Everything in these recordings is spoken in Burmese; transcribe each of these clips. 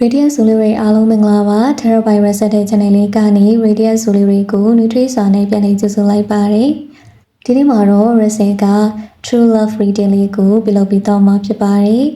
Radiant Solary အားလုံးမင်္ဂလာပါ Terabyte Reset တဲ့ channel လေးကနေ Radiant Solary ကို Nutrient စာနဲ့ပြန်လည်ကြိုဆိုလိုက်ပါတယ်ဒီနေ့မှာတော့ Reset က True Love Reading လေးကိုပြုလုပ်ပြီးတော့မှာဖြစ်ပါတယ်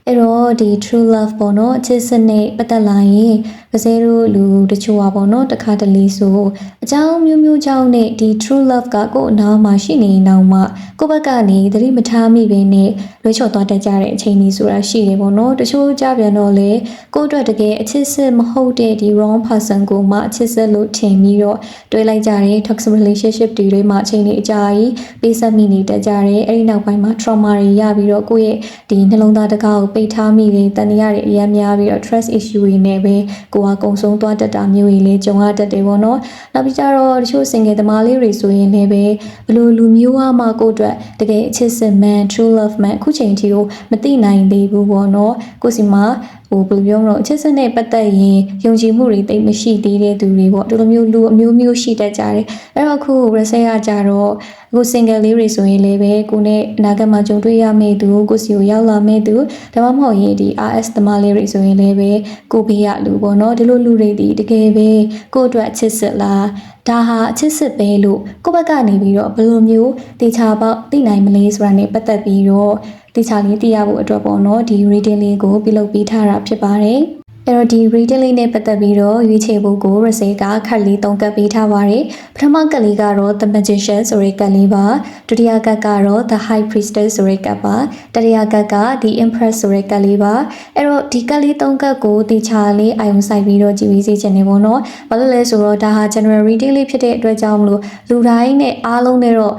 အဲ့တော့ဒီ True Love ပေါ့နော်အချစ်စနစ်ပတ်သက်လာရင်ကစဲတို့လူတချို့ပါပေါ့နော်တခါတလေဆိုအကြောင်းမျိုးမျိုးကြောင့်နဲ့ဒီ True Love ကကိုယ့်အနားမှာရှိနေနောက်မှာကိုယ့်ဘက်ကနေသတိမထားမိဘဲနဲ့လွှဲချော်သွားတတ်ကြတဲ့အချိန်ကြီးဆိုတာရှိတယ်ပေါ့နော်တချို့ကြပြန်တော့လေကိုယ့်အတွက်တကယ်အချစ်စစ်မဟုတ်တဲ့ဒီ wrong person ကိုမှအချစ်စစ်လို့ထင်ပြီးတော့တွေးလိုက်ကြတယ် toxic relationship တွေမှာအချိန်ကြီးအကြာကြီးပေးဆက်မိနေတတ်ကြတယ်အဲ့ဒီနောက်ပိုင်းမှာ trauma တွေရပြီးတော့ကိုယ့်ရဲ့ဒီနှလုံးသားတကားကိုပိတ်ထားမိတယ်တန်ရရအများများပြီးတော့ trust issue တွေနဲ့ပဲကိုယ်ကကုံဆုံးသွားတတ်တာမျိုးတွေလည်းကြုံရတတ်တယ်ပေါ့နော်နောက်ပြီးကြတော့တချို့ single သမားလေးတွေဆိုရင်လည်းပဲဘလို့လူမျိုးမှကိုယ့်အတွက်တကယ်အချစ်စစ်မှန် true love မှန်အခုချိန်ထိကိုမသိနိုင်သေးဘူးပေါ့နော်ကိုယ်စီမှာဘယ်လိုပြောမလို့အချစ်စနဲ့ပတ်သက်ရင်ယုံကြည်မှုတွေတိတ်မရှိသေးတဲ့သူတွေပေါ့ဒီလိုမျိုးလူအမျိုးမျိုးရှိတတ်ကြတယ်အဲ့တော့အခု reset ရကြတော့အခု single လေးတွေဆိုရင်လည်းပဲကိုနဲ့အနာဂတ်မှာကြုံတွေ့ရမယ့်သူကိုစီကိုရောက်လာမယ့်သူဒါမှမဟုတ်ရင်ဒီ RS သမားလေးတွေဆိုရင်လည်းပဲကိုဘေးရလူပေါ့နော်ဒီလိုလူတွေဒီတကယ်ပဲကိုအတွက်အချစ်စစ်လားဒါဟာအချစ်စစ်ပဲလို့ကိုယ့်ဘက်ကနေပြီးတော့ဘယ်လိုမျိုးတေချာပေါက်သိနိုင်မလဲဆိုတာနဲ့ပတ်သက်ပြီးတော့တေချာလေးသိရဖို့အတွက်ပေါ့နော်ဒီ reading လေးကိုပြုလုပ်ပေးထားတာဖြစ်ပါတယ်အဲ့တော့ဒီ reading လေးနဲ့ပတ်သက်ပြီးတော့ရွေးချယ်ဖို့ကို Reset ကခက်လေး3ကတ်ပေးထားပါတယ်ပထမကတ်လေးကတော့ The Magician ဆိုတဲ့ကတ်လေးပါဒုတိယကတ်ကတော့ The High Priestess ဆိုတဲ့ကတ်ပါတတိယကတ်က The Empress ဆိုတဲ့ကတ်လေးပါအဲ့တော့ဒီကတ်လေး3ကတ်ကိုတေချာလေးအာရုံစိုက်ပြီးတော့ကြည့်ပြီးစေချင်နေပေါ့နော်ဘာလို့လဲဆိုတော့ဒါဟာ general reading လေးဖြစ်တဲ့အတွက်ကြောင့်မလို့လူတိုင်းနဲ့အားလုံးနဲ့တော့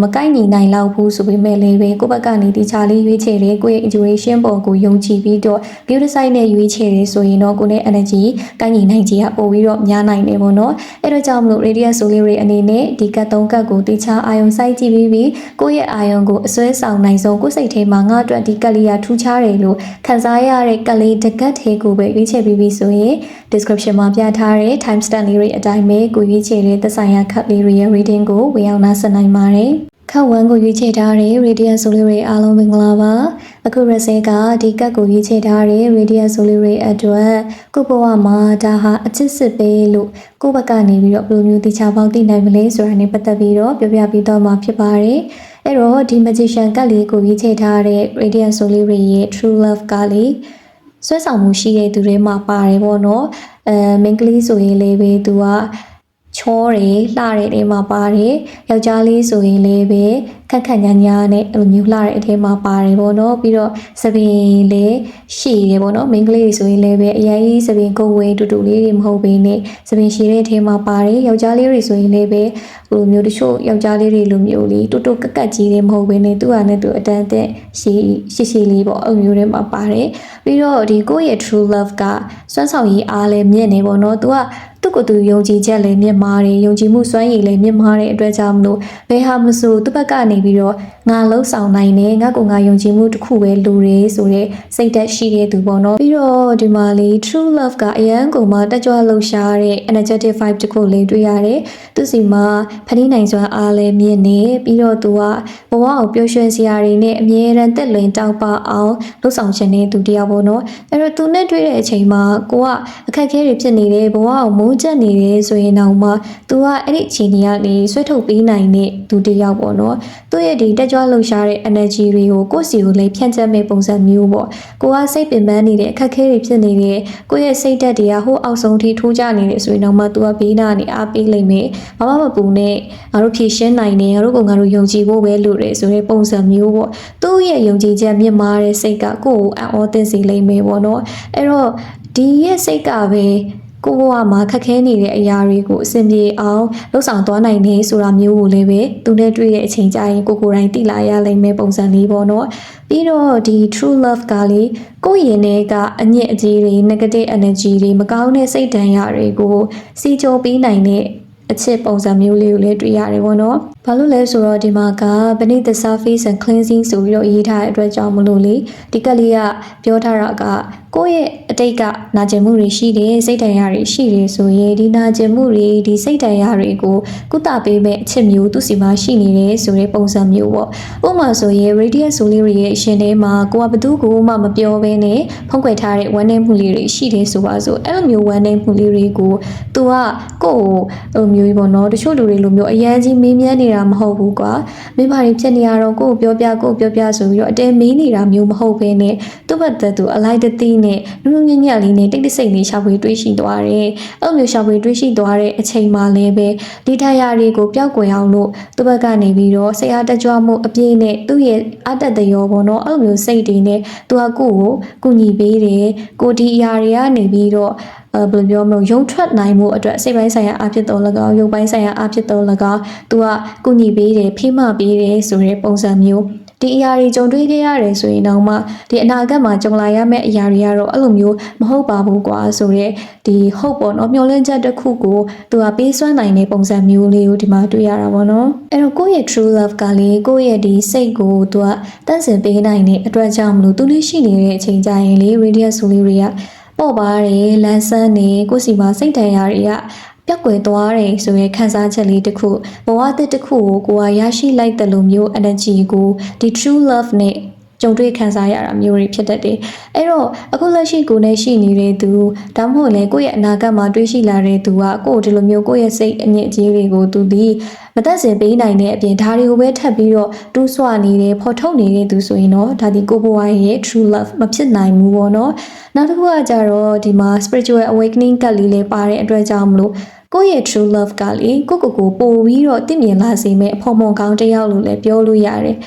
မကိုက်ညီနိုင်လောက်ဘူးဆိုပေမဲ့လည်းပဲကိုယ့်ဘက်ကနေတေချာလေးရွေးချယ်တယ်ကိုယ့်ရဲ့ intuition ပေါ်ကိုယုံကြည်ပြီးတော့ view design နဲ့ရွေးချယ်တယ်ဆိုရင်တော့ကိုယ်နဲ့ energy ကိုက်ညီနိုင်ခြင်းကပို့ပြီးတော့များနိုင်တယ်ပေါ့နော်အဲ့တော့ကြောင့်မလို့ radiant solary အနေနဲ့ဒီကတ်3ကတ်ကိုတေချာအာရုံစိုက်ကြည့်ပြီးကိုယ့်ရဲ့အာရုံကိုအစွဲဆောင်နိုင်ဆုံးကိုယ်စိတ်ထဲမှာငါ့အတွက်ဒီကတ်လေးကထူးခြားတယ်လို့ခံစားရတဲ့ကတ်လေးတစ်ကတ်ထဲကိုပဲရွေးချယ်ပြီးဆိုရင် description မှာပြထားတဲ့ time stamp လေးတွေအတိုင်းပဲကိုရွေးချယ်တဲ့သက်ဆိုင်ရာကတ်လေးတွေရဲ့ reading ကိုဝင်ရောက်နားဆင်နိုင်ပါတယ်ခက်ဝန်းကိုရွေးချယ်ထားတဲ့ Radiant Solary အားလုံးမင်္ဂလာပါအခု Reset ကဒီကတ်ကိုရွေးချယ်ထားတဲ့ Radiant Solary အတွက်ကိုဘဝမှာဒါဟာအချစ်စစ်ပဲလို့ကိုဘက်ကနေပြီးတော့ဘယ်လိုမျိုးတခြားပေါက်သိနိုင်မလဲဆိုတာနဲ့ပတ်သက်ပြီးတော့ပြောပြပြီးတော့မှာဖြစ်ပါတယ်အဲ့တော့ဒီ Magician ကတ်လေးကိုရွေးချယ်ထားတဲ့ Radiant Solary ရဲ့ True Love ကလေးဆွဲဆောင်မှုရှိတဲ့သူတွေမှာပါတယ်ပေါ့နော်မင်္ဂလိဆိုရင်လည်းပဲသူကချောတယ်လှတဲ့နေမှာပါတယ်ယောက်ျားလေးဆိုရင်လည်းပဲခက်ခက်ညာညာနဲ့အဲ့လိုမျိုးလှတဲ့အထဲမှာပါတယ်ပေါ့နော်ပြီးတော့သပင်လည်းရှည်တယ်ပေါ့နော်မိန်းကလေးတွေဆိုရင်လည်းပဲအရင်ကြီးသပင်ကိုယ်ဝဲတူတူလေးတွေမဟုတ်ဘဲနဲ့သပင်ရှည်တဲ့အထဲမှာပါတယ်ယောက်ျားလေးတွေဆိုရင်လည်းပဲဟိုမျိုးတချို့ယောက်ျားလေးတွေလိုမျိုးလေးတူတူကက်ကက်ကြီးတွေမဟုတ်ဘဲနဲ့သူ့ဟာနဲ့သူအတန်းတက်ရှည်လေးပေါ့အဲ့လိုမျိုးတွေမှာပါတယ်ပြီးတော့ဒီကိုယ့်ရဲ့ true love ကစွမ်းဆောင်ရည်အားလည်းမြင့်နေပေါ့နော်သူကသူ့ကိုယ်သူယုံကြည်ချက်လည်းမြင့်မားတယ်ယုံကြည်မှုစွမ်းရည်လည်းမြင့်မားတဲ့အတွက်ကြောင့်မလို့ဘယ်ဟာမဆိုသူ့ဘက်ကနေပြီးတော့ငါလှုပ်ဆောင်နိုင်တယ်ငါကိုငါယုံကြည်မှုတစ်ခုပဲလိုတယ်ဆိုတဲ့စိတ်သက်ရှိတဲ့သူပေါ့နော်ပြီးတော့ဒီမှာလေး true love ကအရန်ကိုမှတက်ကြွလှုပ်ရှားတဲ့ energetic vibe တစ်ခုလေးတွေ့ရတယ်သူစီမှာဖန်တီးနိုင်စွမ်းအားလည်းမြင့်နေပြီးတော့သူကဘဝကိုပျော်ရွှင်စရာတွေနဲ့အမြဲတမ်းတက်လွင်တောက်ပအောင်လှုပ်ဆောင်ခြင်းနဲ့သူတရားပေါ့နော်အဲ့တော့သူနဲ့တွေ့တဲ့အချိန်မှာကိုကအခက်အခဲတွေဖြစ်နေတယ်ဘဝကိုမိုးချက်နေတယ်ဆိုရင်တော့မှသူကအဲ့ဒီအချိန်ကြီးကနေဆွဲထုတ်ပေးနိုင်တဲ့သူတယောက်ပေါ့နော်သူရဲ့ဒီတက်ကြွလှုပ်ရှားတဲ့ energy တွေကိုကိုယ့်စီကိုလည်းဖြန့်ကျက်မဲ့ပုံစံမျိုးပေါ့ကိုကစိတ်ပင်ပန်းနေတဲ့အခက်အခဲတွေဖြစ်နေတဲ့ကိုယ့်ရဲ့စိတ်ဓာတ်တွေကဟိုအောက်ဆုံးထိထိုးကျနေတယ်ဆိုရင်တော့မှသူကဘေးနာနေအားပေးလိမ့်မယ်ဘာမှမပူနဲ့ငါတို့ဖြည့်ရှင်းနိုင်တယ်ငါတို့ကငါတို့ယုံကြည်ဖို့ပဲလိုတယ်ဆိုတဲ့ပုံစံမျိုးပေါ့သူ့ရဲ့ယုံကြည်ချက်မြင့်မားတဲ့စိတ်ကကိုယ့်ကိုအံ့ဩသင့်စေလိမ့်မယ်ပေါ့နော်အဲ့တော့ဒီရဲ့စိတ်ကပဲကိုဘဝမှာခက်ခဲနေတဲ့အရာတွေကိုအဆင်ပြေအောင်လှုပ်ဆောင်သွားနိုင်နေဆိုတာမျိုးကိုလည်းပဲသူနဲ့တွေ့တဲ့အချိန်ကျရင်ကိုယ်တိုင်သိလာရလိမ့်မယ်ပုံစံလေးပေါ့နော်ပြီးတော့ဒီ true love ကလေးကိုယ့်ရင်ထဲကအညစ်အကြေးတွေ negative energy တွေမကောင်းတဲ့စိတ်ဓာတ်ရတွေကိုစီချိုပေးနိုင်တဲ့ အချစ်ပုံစံမျိုးလေးကိုလည်းတွေ့ရတယ်ပေါ့နော်။ဘာလို့လဲဆိုတော့ဒီမှာက beneath the surface and cleansing ဆိုပြီးတော့ရေးထားတဲ့အတွက်ကြောင့်မလို့လေဒီကလေးကပြောထားတာကကိုယ့်ရဲ့အတိတ်ကနာကျင်မှုတွေရှိတယ်စိတ်ဒဏ်ရာတွေရှိတယ်ဆိုရင်ဒီနာကျင်မှုတွေဒီစိတ်ဒဏ်ရာတွေကိုကုသပေးမဲ့အချက်မျိုးသူ့စီမှာရှိနေတယ်ဆိုတဲ့ပုံစံမျိုးပေါ့ဥပမာဆိုရင် radiant soul လေးရဲ့အရှင်ထဲမှာကိုကဘသူကိုမှမပြောဘဲနဲ့ဖုံးကွယ်ထားတဲ့ဝမ်းနည်းမှုလေးတွေရှိတယ်ဆိုပါစို့အဲ့လိုမျိုးဝမ်းနည်းမှုလေးတွေကိုသူကကိုယ့်မျိုးကြီးပေါ့နော်တချို့လူတွေလိုမျိုးအရန်ကြီးမေးမြန်းနေတာမဟုတ်ဘူးကွာမိဘတွေဖြစ်နေရတော့ကိုပြောပြဆိုပြီးတော့အတဲမေးနေတာမျိုးမဟုတ်ဘဲနဲ့သူ့ဘက်သက်သူအလိုက်တသိနဲ့နုနုညံ့ညံ့လေးနဲ့တိတ်တဆိတ်လေးရှာဖွေတွေးရှိသွားတယ်အဲ့လိုမျိုးရှာဖွေတွေးရှိသွားတဲ့အချိန်မှလည်းပဲဒီတရားတွေကိုပျောက်ကွယ်အောင်လို့သူ့ဘက်ကနေပြီးတော့စိတ်အားတက်ကြွမှုအပြည့်နဲ့သူ့ရဲ့အတက်တရောပေါ့နော်အဲ့လိုမျိုးစိတ်တွေနဲ့သူကကိုယ့်ကိုကူညီပေးတယ်ကိုဒီအရာတွေကနေပြီးတော့ဘယ်လိုပြောမလို့ရုံထွက်နိုင်မှုအတွက်စိတ်ပိုင်းဆိုင်ရာအဖြစ်တော်၎င်းရုပ်ပိုင်းဆိုင်ရာအဖြစ်တော်၎င်းသူကကူညီပေးတယ်ဖိမပေးတယ်ဆိုတဲ့ပုံစံမျိုးဒီအရာတွေကြုံတွေ့ခဲ့ရတယ်ဆိုရင်တော့မှဒီအနာဂတ်မှာကြုံလာရမယ့်အရာတွေကတော့အဲ့လိုမျိုးမဟုတ်ပါဘူးကွာဆိုတော့ဒီဟုတ်ပေါ့နော်မျောလင့်ချက်တစ်ခုကိုသူကပေးစွမ်းနိုင်တဲ့ပုံစံမျိုးလေးကိုဒီမှာတွေ့ရတာပေါ့နော်အဲ့တော့ကိုယ့်ရဲ့ true love ကလေကိုယ့်ရဲ့ဒီစိတ်ကိုသူကတန့်စင်ပေးနိုင်တဲ့အတွက်ကြောင့်မလို့သူလေးရှိနေတဲ့အချိန်ကြရင်လေ radiant soul လေးတွေကပေါ့ပါတယ်လန်းဆန်းနေကိုယ့်စီမှာစိတ်တန်ရာတွေကပျောက်ကွယ်သွားတယ်ဆိုရင်ခံစားချက်လေးတစ်ခုဘဝသစ်တစ်ခုကိုရရှိလိုက်တဲ့လိုမျိုး energy ကိုဒီ true love နဲ့ကြုံတွေ့ခံစားရတာမျိုးတွေဖြစ်တတ်တယ်။အဲ့တော့အခုလက်ရှိကိုနဲ့ရှိနေတဲ့သူဒါမှမဟုတ်လေကိုယ့်ရဲ့အနာဂတ်မှာတွေးရှိလာတဲ့သူကကိုယ်ဒီလိုမျိုးကိုယ့်ရဲ့စိတ်အညစ်အကြေးတွေကိုသူဒီမသက်စင်ပေးနိုင်တဲ့အပြင်ဒါတွေကိုပဲထပ်ပြီးတော့တူးဆွနေတယ်ဖော်ထုတ်နေတဲ့သူဆိုရင်တော့ဒါဒီကိုဘဝရဲ့ true love မဖြစ်နိုင်ဘူးပေါ့နော်။နောက်တစ်ခုကကြတော့ဒီမှာ spiritual awakening ကလေးလေးပါတဲ့အတွက်ကြောင့်မလို့ကိုယ့်ရဲ့ true love ကလေကိုပို့ပြီးတော့သိမြင်လာစေမဲ့အဖို့မွန်ကောင်းတစ်ယောက်လို့လည်းပြောလို့ရတယ်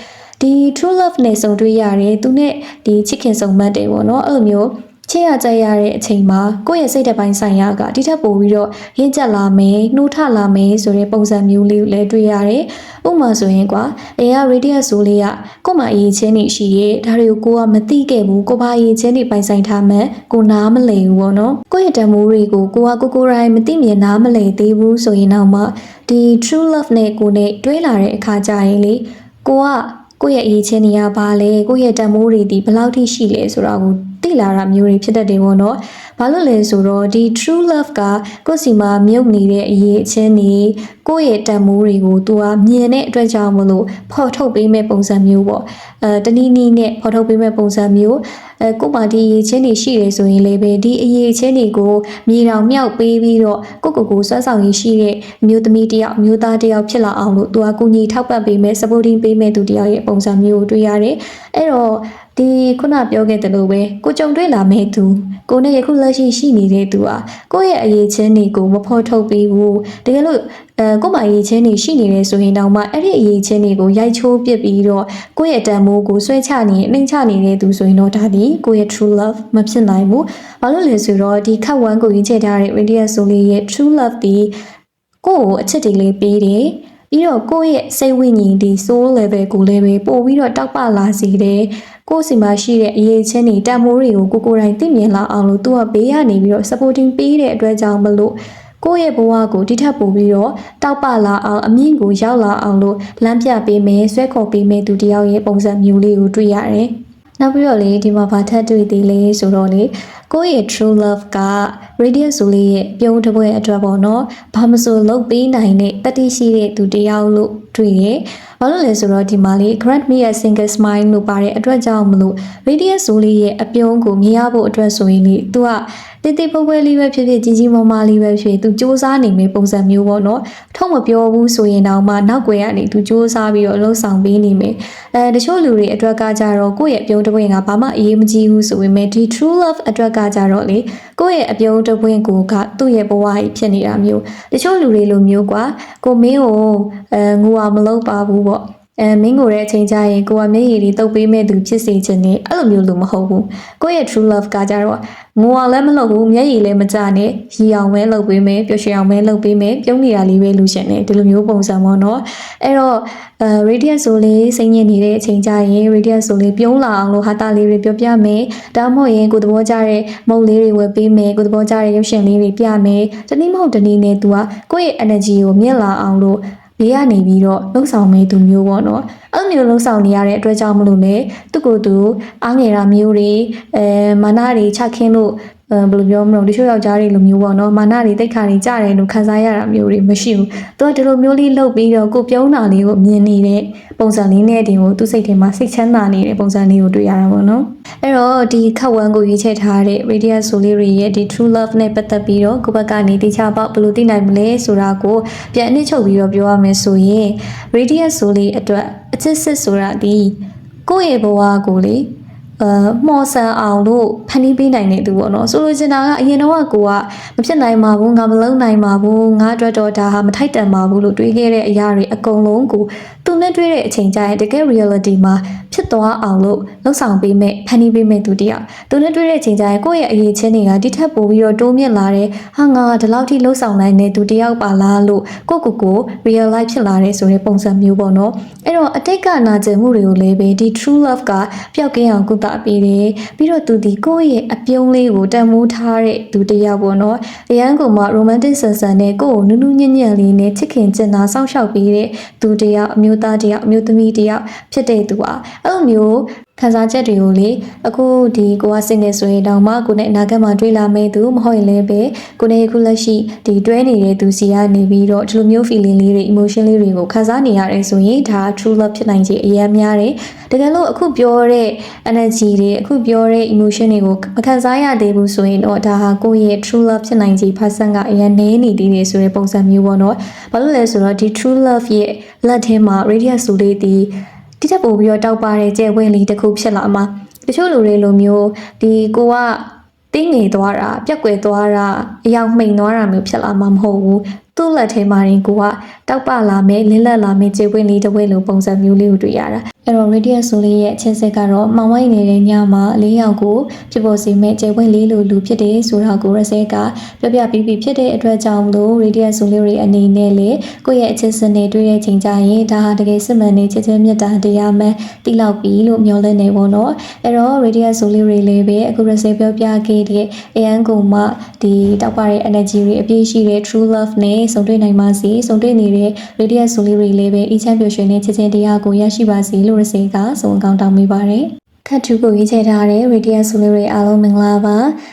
ဒီ true love နဲ့ဆုံတွေ့ရတယ်သူနဲ့ဒီချစ်ခင်ဆုံမှတ်တယ်ပေါ့နော်အဲ့လိုမျိုးချစ်ရကြရတဲ့အချိန်မှာကိုယ့်ရဲ့စိတ်ဓာတ်ပိုင်းဆိုင်ရာကဒီထက်ပိုပြီးတော့ရင့်ကျက်လာမယ်နှိုးထလာမယ်ဆိုတဲ့ပုံစံမျိုးလေးကိုလည်းတွေ့ရတယ်ဥပမာဆိုရင်ကွာအေက radiant soul လေးကကို့မှာအရေးချင်းနေရှိရဲ့ဒါတွေကိုကိုကမသိခဲ့ဘူးကိုပါအရေးချင်းတွေပိုင်ဆိုင်ထားမှကိုနားမလည်ဘူးပေါ့နော်ကိုယ့်ရဲ့တန်မိုးတွေကိုကိုရိုင်းမသိမြင်နားမလည်သေးဘူးဆိုရင်တော့မှဒီ true love နဲ့ကိုနဲ့တွဲလာတဲ့အခါကျရင်လေကိုယ့်ရဲ့အရေးချင်းတွေကဘာလဲကိုယ့်ရဲ့တန်မိုးတွေဒီဘယ်လောက်ထိရှိလဲဆိုတာကိုသိလာတာမျိုးတွေဖြစ်တတ်တယ်ပေါ့နော်။ဘာလို့လဲဆိုတော့ဒီ true love ကကိုယ့်စီမှာမြုပ်နေတဲ့အရေးချင်းတွေကိုယ့်ရဲ့တန်မိုးတွေကိုသူကမြင်တဲ့အတွက်ကြောင့်မလို့ဖော်ထုတ်ပေးမဲ့ပုံစံမျိုးပေါ့။တနည်းနည်းနဲ့ဖော်ထုတ်ပေးမဲ့ပုံစံမျိုးကို့မှာဒီအရေးချင်းတွေရှိတယ်ဆိုရင်လည်းပဲဒီအရေးချင်းတွေကိုမြေတောင်မြောက်ပေးပြီးတော့ကိုစွမ်းဆောင်ရည်ရှိတဲ့မျိုးသမီးတယောက်မျိုးသားတယောက်ဖြစ်လာအောင်လို့သူကကူညီထောက်ပံ့ပေးမဲ့ supporting ပေးမဲ့သူတယောက်ရဲ့ပုံစံမျိုးကိုတွေ့ရတယ်။အဲ့တော့ဒီခုနပြောခဲ့တဲ့လိုပဲကိုကြုံတွေ့လာမဲ့သူကိုနဲ့ယခုလက်ရှိနေတဲ့သူဟာကိုယ့်ရဲ့အရေးချင်းတွေကိုမဖော်ထုတ်ပေးဘူးတကယ်လို့ကို့မှာအရေးချင်းတွေရှိနေတယ်ဆိုရင်တော့မှအဲ့ဒီအရေးချင်းတွေကိုရိုက်ချိုးပစ်ပြီးတော့ကိုယ့်ရဲ့တန်မိုးကိုဆွဲချနေနှိမ့်ချနေတဲ့သူဆိုရင်တော့ဒါဒီကိုယ့်ရဲ့ true love မဖြစ်နိုင်ဘူးဘာလို့လဲဆိုတော့ဒီခတ်ဝမ်းကိုရင်းချထားတဲ့ radiant soul လေးရဲ့ true love ဒီကိုယ့်ကိုအချစ်တွေလေးပေးတယ်ပြီးတော့ကိုယ့်ရဲ့စိတ်ဝိညာဉ်ဒီ soul level ကိုလည်းပဲပို့ပြီးတော့တောက်ပလာစေတယ်ကိုယ့်စီမှာရှိတဲ့အရေးချင်းတွေတန်မိုးတွေကိုကိုယ်တိုင်သိမြင်လာအောင်လို့သူကဘေးကနေပြီးတော့ supporting ပေးတဲ့အတွက်ကြောင့်မလို့ကိုယ့်ရဲ့ဘဝကိုဒီထက်ပိုပြီးတော့တောက်ပလာအောင်အမြင့်ကိုရောက်လာအောင်လို့လမ်းပြပေးမယ်ဆွဲခေါ်ပေးမယ်သူတယောက်ရဲ့ပုံစံမျိုးလေးကိုတွေ့ရတယ်။နောက်ပြီးတော့လေဒီမှာဗာထပ်တွေ့သေးလေဆိုတော့လေကိုယ့်ရဲ့ true love က radiant soul လေးရဲ့ပြုံးတပွဲအတွက်ပေါ့နော်ဘာမဆိုလုပ်ပေးနိုင်တဲ့တတိရှိတဲ့သူတယောက်လို့တွေ့ရဲ့ဘာလို့လဲဆိုတော့ဒီမှာလေ grant me a single smile လို့ပါတဲ့အတွက်ကြောင့်မလို့ radiant soul လေးရဲ့အပြုံးကိုမြင်ရဖို့အတွက်ဆိုရင်လေ तू ကတိတိဖွဲဖွဲလေးပဲဖြစ်ဖြစ်ကြီးကြီးမားမားလေးပဲဖြစ် तू စူးစမ်းနေမယ့်ပုံစံမျိုးပေါ့နော်ထုံးမပြောဘူးဆိုရင်တော့မှနောက်ွယ်ကနေ तू စူးစမ်းပြီးတော့လှုပ်ဆောင်ပေးနေမယ်တချို့လူတွေအတွက်ကကြတော့ကိုယ့်ရဲ့အပြုံးတစ်ပွင့်ကဘာမှအရေးမကြီးဘူးဆိုပေမဲ့ဒီ true love အတွက်ကကြတော့လေကိုယ့်ရဲ့အပြုံးတစ်ပွင့်ကိုကသူ့ရဲ့ဘဝကြီးဖြစ်နေတာမျိုးတချို့လူတွေလိုမျိုးကွာကိုမင်းကိုငိုအောင်မလုပ်ပါဘူးပေါ့ မင်းကိုတဲ့အချိန်ကျရင်ကိုကမျက်ရည်တွေတုပ်ပေးမဲ့သူဖြစ်စေချင်တယ်အဲ့လိုမျိုးလို့မဟုတ်ဘူးကိုယ့်ရဲ့ true love ကကြတော့ငိုအောင်လည်းမလုပ်ဘူးမျက်ရည်လည်းမကျနဲ့ရီအောင်ပဲလုပ်ပေးမယ်ပျော်ရွှင်အောင်ပဲလုပ်ပေးမယ်ပြုံးနေတာလေးပဲလူရှင်တယ်ဒီလိုမျိုးပုံစံပေါ့နော်အဲ့တော့radiant ဆိုလေးစိတ်ညစ်နေတဲ့အချိန်ကျရင် radiant ဆိုလေးပြုံးလာအောင်လို့ဟာတာလေးတွေပြောပြမယ်ဒါမှမဟုတ်ရင်ကိုသဘောကျတဲ့မုတ်လေးတွေဝယ်ပေးမယ်ကိုသဘောကျတဲ့ရုပ်ရှင်လေးတွေပြမယ်တနည်းမဟုတ်တနည်းနဲ့ तू ကကိုယ့်ရဲ့ energy ကိုမြင့်လာအောင်လို့ဘေးကနေပြီးတော့လှုပ်ဆောင်မဲ့သူမျိုးပေါ့နော်အဲ့လိုမျိုးလှုပ်ဆောင်နေရတဲ့အတွက်ကြောင့်မလို့လေသူ့ကိုယ်သူအားငယ်တာမျိုးတွေမာနတွေချခင်းလို့ဘယ်လိုပြောမလို့တချို့ယောက်ျားတွေလိုမျိုးပေါ့နော်မာနတွေတိတ်ခါတွေကြားတယ်လို့ခံစားရတာမျိုးတွေမရှိဘူးသူကဒီလိုမျိုးလေးလှုပ်ပြီးတော့ကိုပြုံးတာလေးကိုမြင်နေတဲ့ပုံစံလေးနဲ့တင်ကိုသူ့စိတ်ထဲမှာစိတ်ချမ်းသာနေတဲ့ပုံစံလေးကိုတွေ့ရတာပေါ့နော်အဲ့တော့ဒီခက်ဝန်းကိုရွေးချယ်ထားတဲ့ radiant soul လေးရဲ့ဒီ true love နဲ့ပတ်သက်ပြီးတော့ကိုယ့်ဘက်ကနေတိကျပေါက်ဘယ်လိုသိနိုင်မလဲဆိုတာကိုပြန်အနစ်ချုပ်ပြီးတော့ပြောရမယ်ဆိုရင် radiant soul လေးအတွက်အချစ်စစ်ဆိုတာဒီကိုယ့်ရဲ့ဘဝကိုလေမော်ဆန်အောင်လို့ဖန်တီးပေးနိုင်တဲ့သူပေါ့နော်ဆိုလိုချင်တာကအရင်တော့ကိုကမဖြစ်နိုင်ပါဘူးငါမလုပ်နိုင်ပါဘူးငါအတွက်တော့ဒါဟာမထိုက်တန်ပါဘူးလို့တွေးခဲ့တဲ့အရာတွေအကုန်လုံးကိုသူနဲ့တွေ့တဲ့အချိန်ကျရင်တကယ် reality မှာဖြစ်သွားအောင်လို့လှုပ်ဆောင်ပေးမဲ့ဖန်တီးပေးမဲ့သူတယောက်သူနဲ့တွေ့တဲ့အချိန်ကျရင်ကိုယ့်ရဲ့အရေးချင်းတွေကဒီထက်ပိုပြီးတော့တိုးမြင့်လာတဲ့ဟာငါဒီလောက်ထိလှုပ်ဆောင်နိုင်တဲ့သူတယောက်ပါလားလို့ကို realize ဖြစ်လာတဲ့ဆိုတဲ့ပုံစံမျိုးပေါ့နော်အဲ့တော့အတိတ်ကနာကျင်မှုတွေကိုလည်းပဲဒီ true love ကပျောက်ကင်းအောင်ကုသပေးတယ်ပြီးတော့သူဒီကိုယ့်ရဲ့အပြုံးလေးကိုတန်မိုးထားတဲ့သူတယောက်ပေါ့နော်အရန်ကမှ romantic ဆန်ဆန်နဲ့ကိုယ့်ကိုနူးနူးညံ့ညံ့လေးနဲ့ချစ်ခင်ကျင်နာစောင့်ရှောက်ပေးတဲ့သူတယောက်အမျိုးသားတယောက်အမျိုးသမီးတယောက်ဖြစ်တဲ့သူပါအဲ့လိုမျိုးခံစားချက်တွေကိုလေအခုဒီကိုက single ဆိုရင်တောင်မှကိုနဲ့အနာဂတ်မှာတွေ့လာမယ့်သူမဟုတ်ရင်လည်းပဲကိုနဲ့အခုလက်ရှိဒီတွဲနေတဲ့သူစီကနေပြီးတော့ဒီလိုမျိုး feeling လေးတွေ emotion လေးတွေကိုခံစားနေရတယ်ဆိုရင်ဒါ true love ဖြစ်နိုင်ခြေအများများတယ်တကယ်လို့အခုပြောတဲ့ energy တွေအခုပြောတဲ့ emotion တွေကိုမခံစားရသေးဘူးဆိုရင်တော့ဒါဟာကိုယ့်ရဲ့ true love ဖြစ်နိုင်ခြေ person ကအရင်နေနေသေးတယ်ဆိုတဲ့ပုံစံမျိုးပေါ့နော်ဘာလို့လဲဆိုတော့ဒီ true love ရဲ့လက်ထဲမှာ radiant soul လေးဒီတက်ပို့ပြီးတော့တောက်ပါတဲ့ကျဲဝင်းလေးတစ်ခုဖြစ်လာမှာတချို့လူတွေလိုမျိုးဒီကိုကတင်းငယ်သွားတာပြက်ကွယ်သွားတာအယောင်မှိန်သွားတာမျိုးဖြစ်လာမှာမဟုတ်ဘူးသူ့လက်ထဲမှာရင်ကိုကတောက်ပလာမယ်လင်းလက်လာမယ်ကျဲဝင်းလေးတစ်ဝဲလိုပုံစံမျိုးလေးကိုတွေ့ရတာအဲ့တော့ radiant soul လေးရဲ့အချင်းစစ်ကတော့မောင်ဝိုင်းနေတဲ့ညမှာ၄ယောက်ကိုဖြစ်ပေါ်စေမဲ့ကျဲဝင်းလေးလိုလူဖြစ်တယ်ဆိုတာကိုရစဲကပြောပြပြီးဖြစ်တဲ့အတွက်ကြောင့်လို့ radiant soul လေးတွေအနေနဲ့လေကိုယ့်ရဲ့အချင်းစစ်နဲ့တွေ့တဲ့ချိန်ကျရင်ဒါဟာတကယ်စစ်မှန်တဲ့ချစ်ချင်းမြတ်တာတရားမှန်တိလောက်ပြီလို့မျှော်လင့်နေပေါ့နော်အဲ့တော့ radiant soul လေးတွေလည်းပဲအခုရစဲပြောပြခဲ့တဲ့အရန်ကုန်မှဒီတောက်ပတဲ့ energy တွေအပြည့်ရှိတဲ့ true love နဲ့ဆုံတွေ့နိုင်ပါစေဆုံတွေ့နေတဲ့ radiant soul လေးတွေလည်းပဲအချမ်းပျော်ရွှင်တဲ့ချစ်ချင်းတရားကိုရရှိပါစေလို့ရစေကစုံကောင်းတောင်းပေးပါတယ်ခတ်ထူကိုရေးချထားတဲ့ radiant soul တွေအားလုံးမင်္ဂလာပ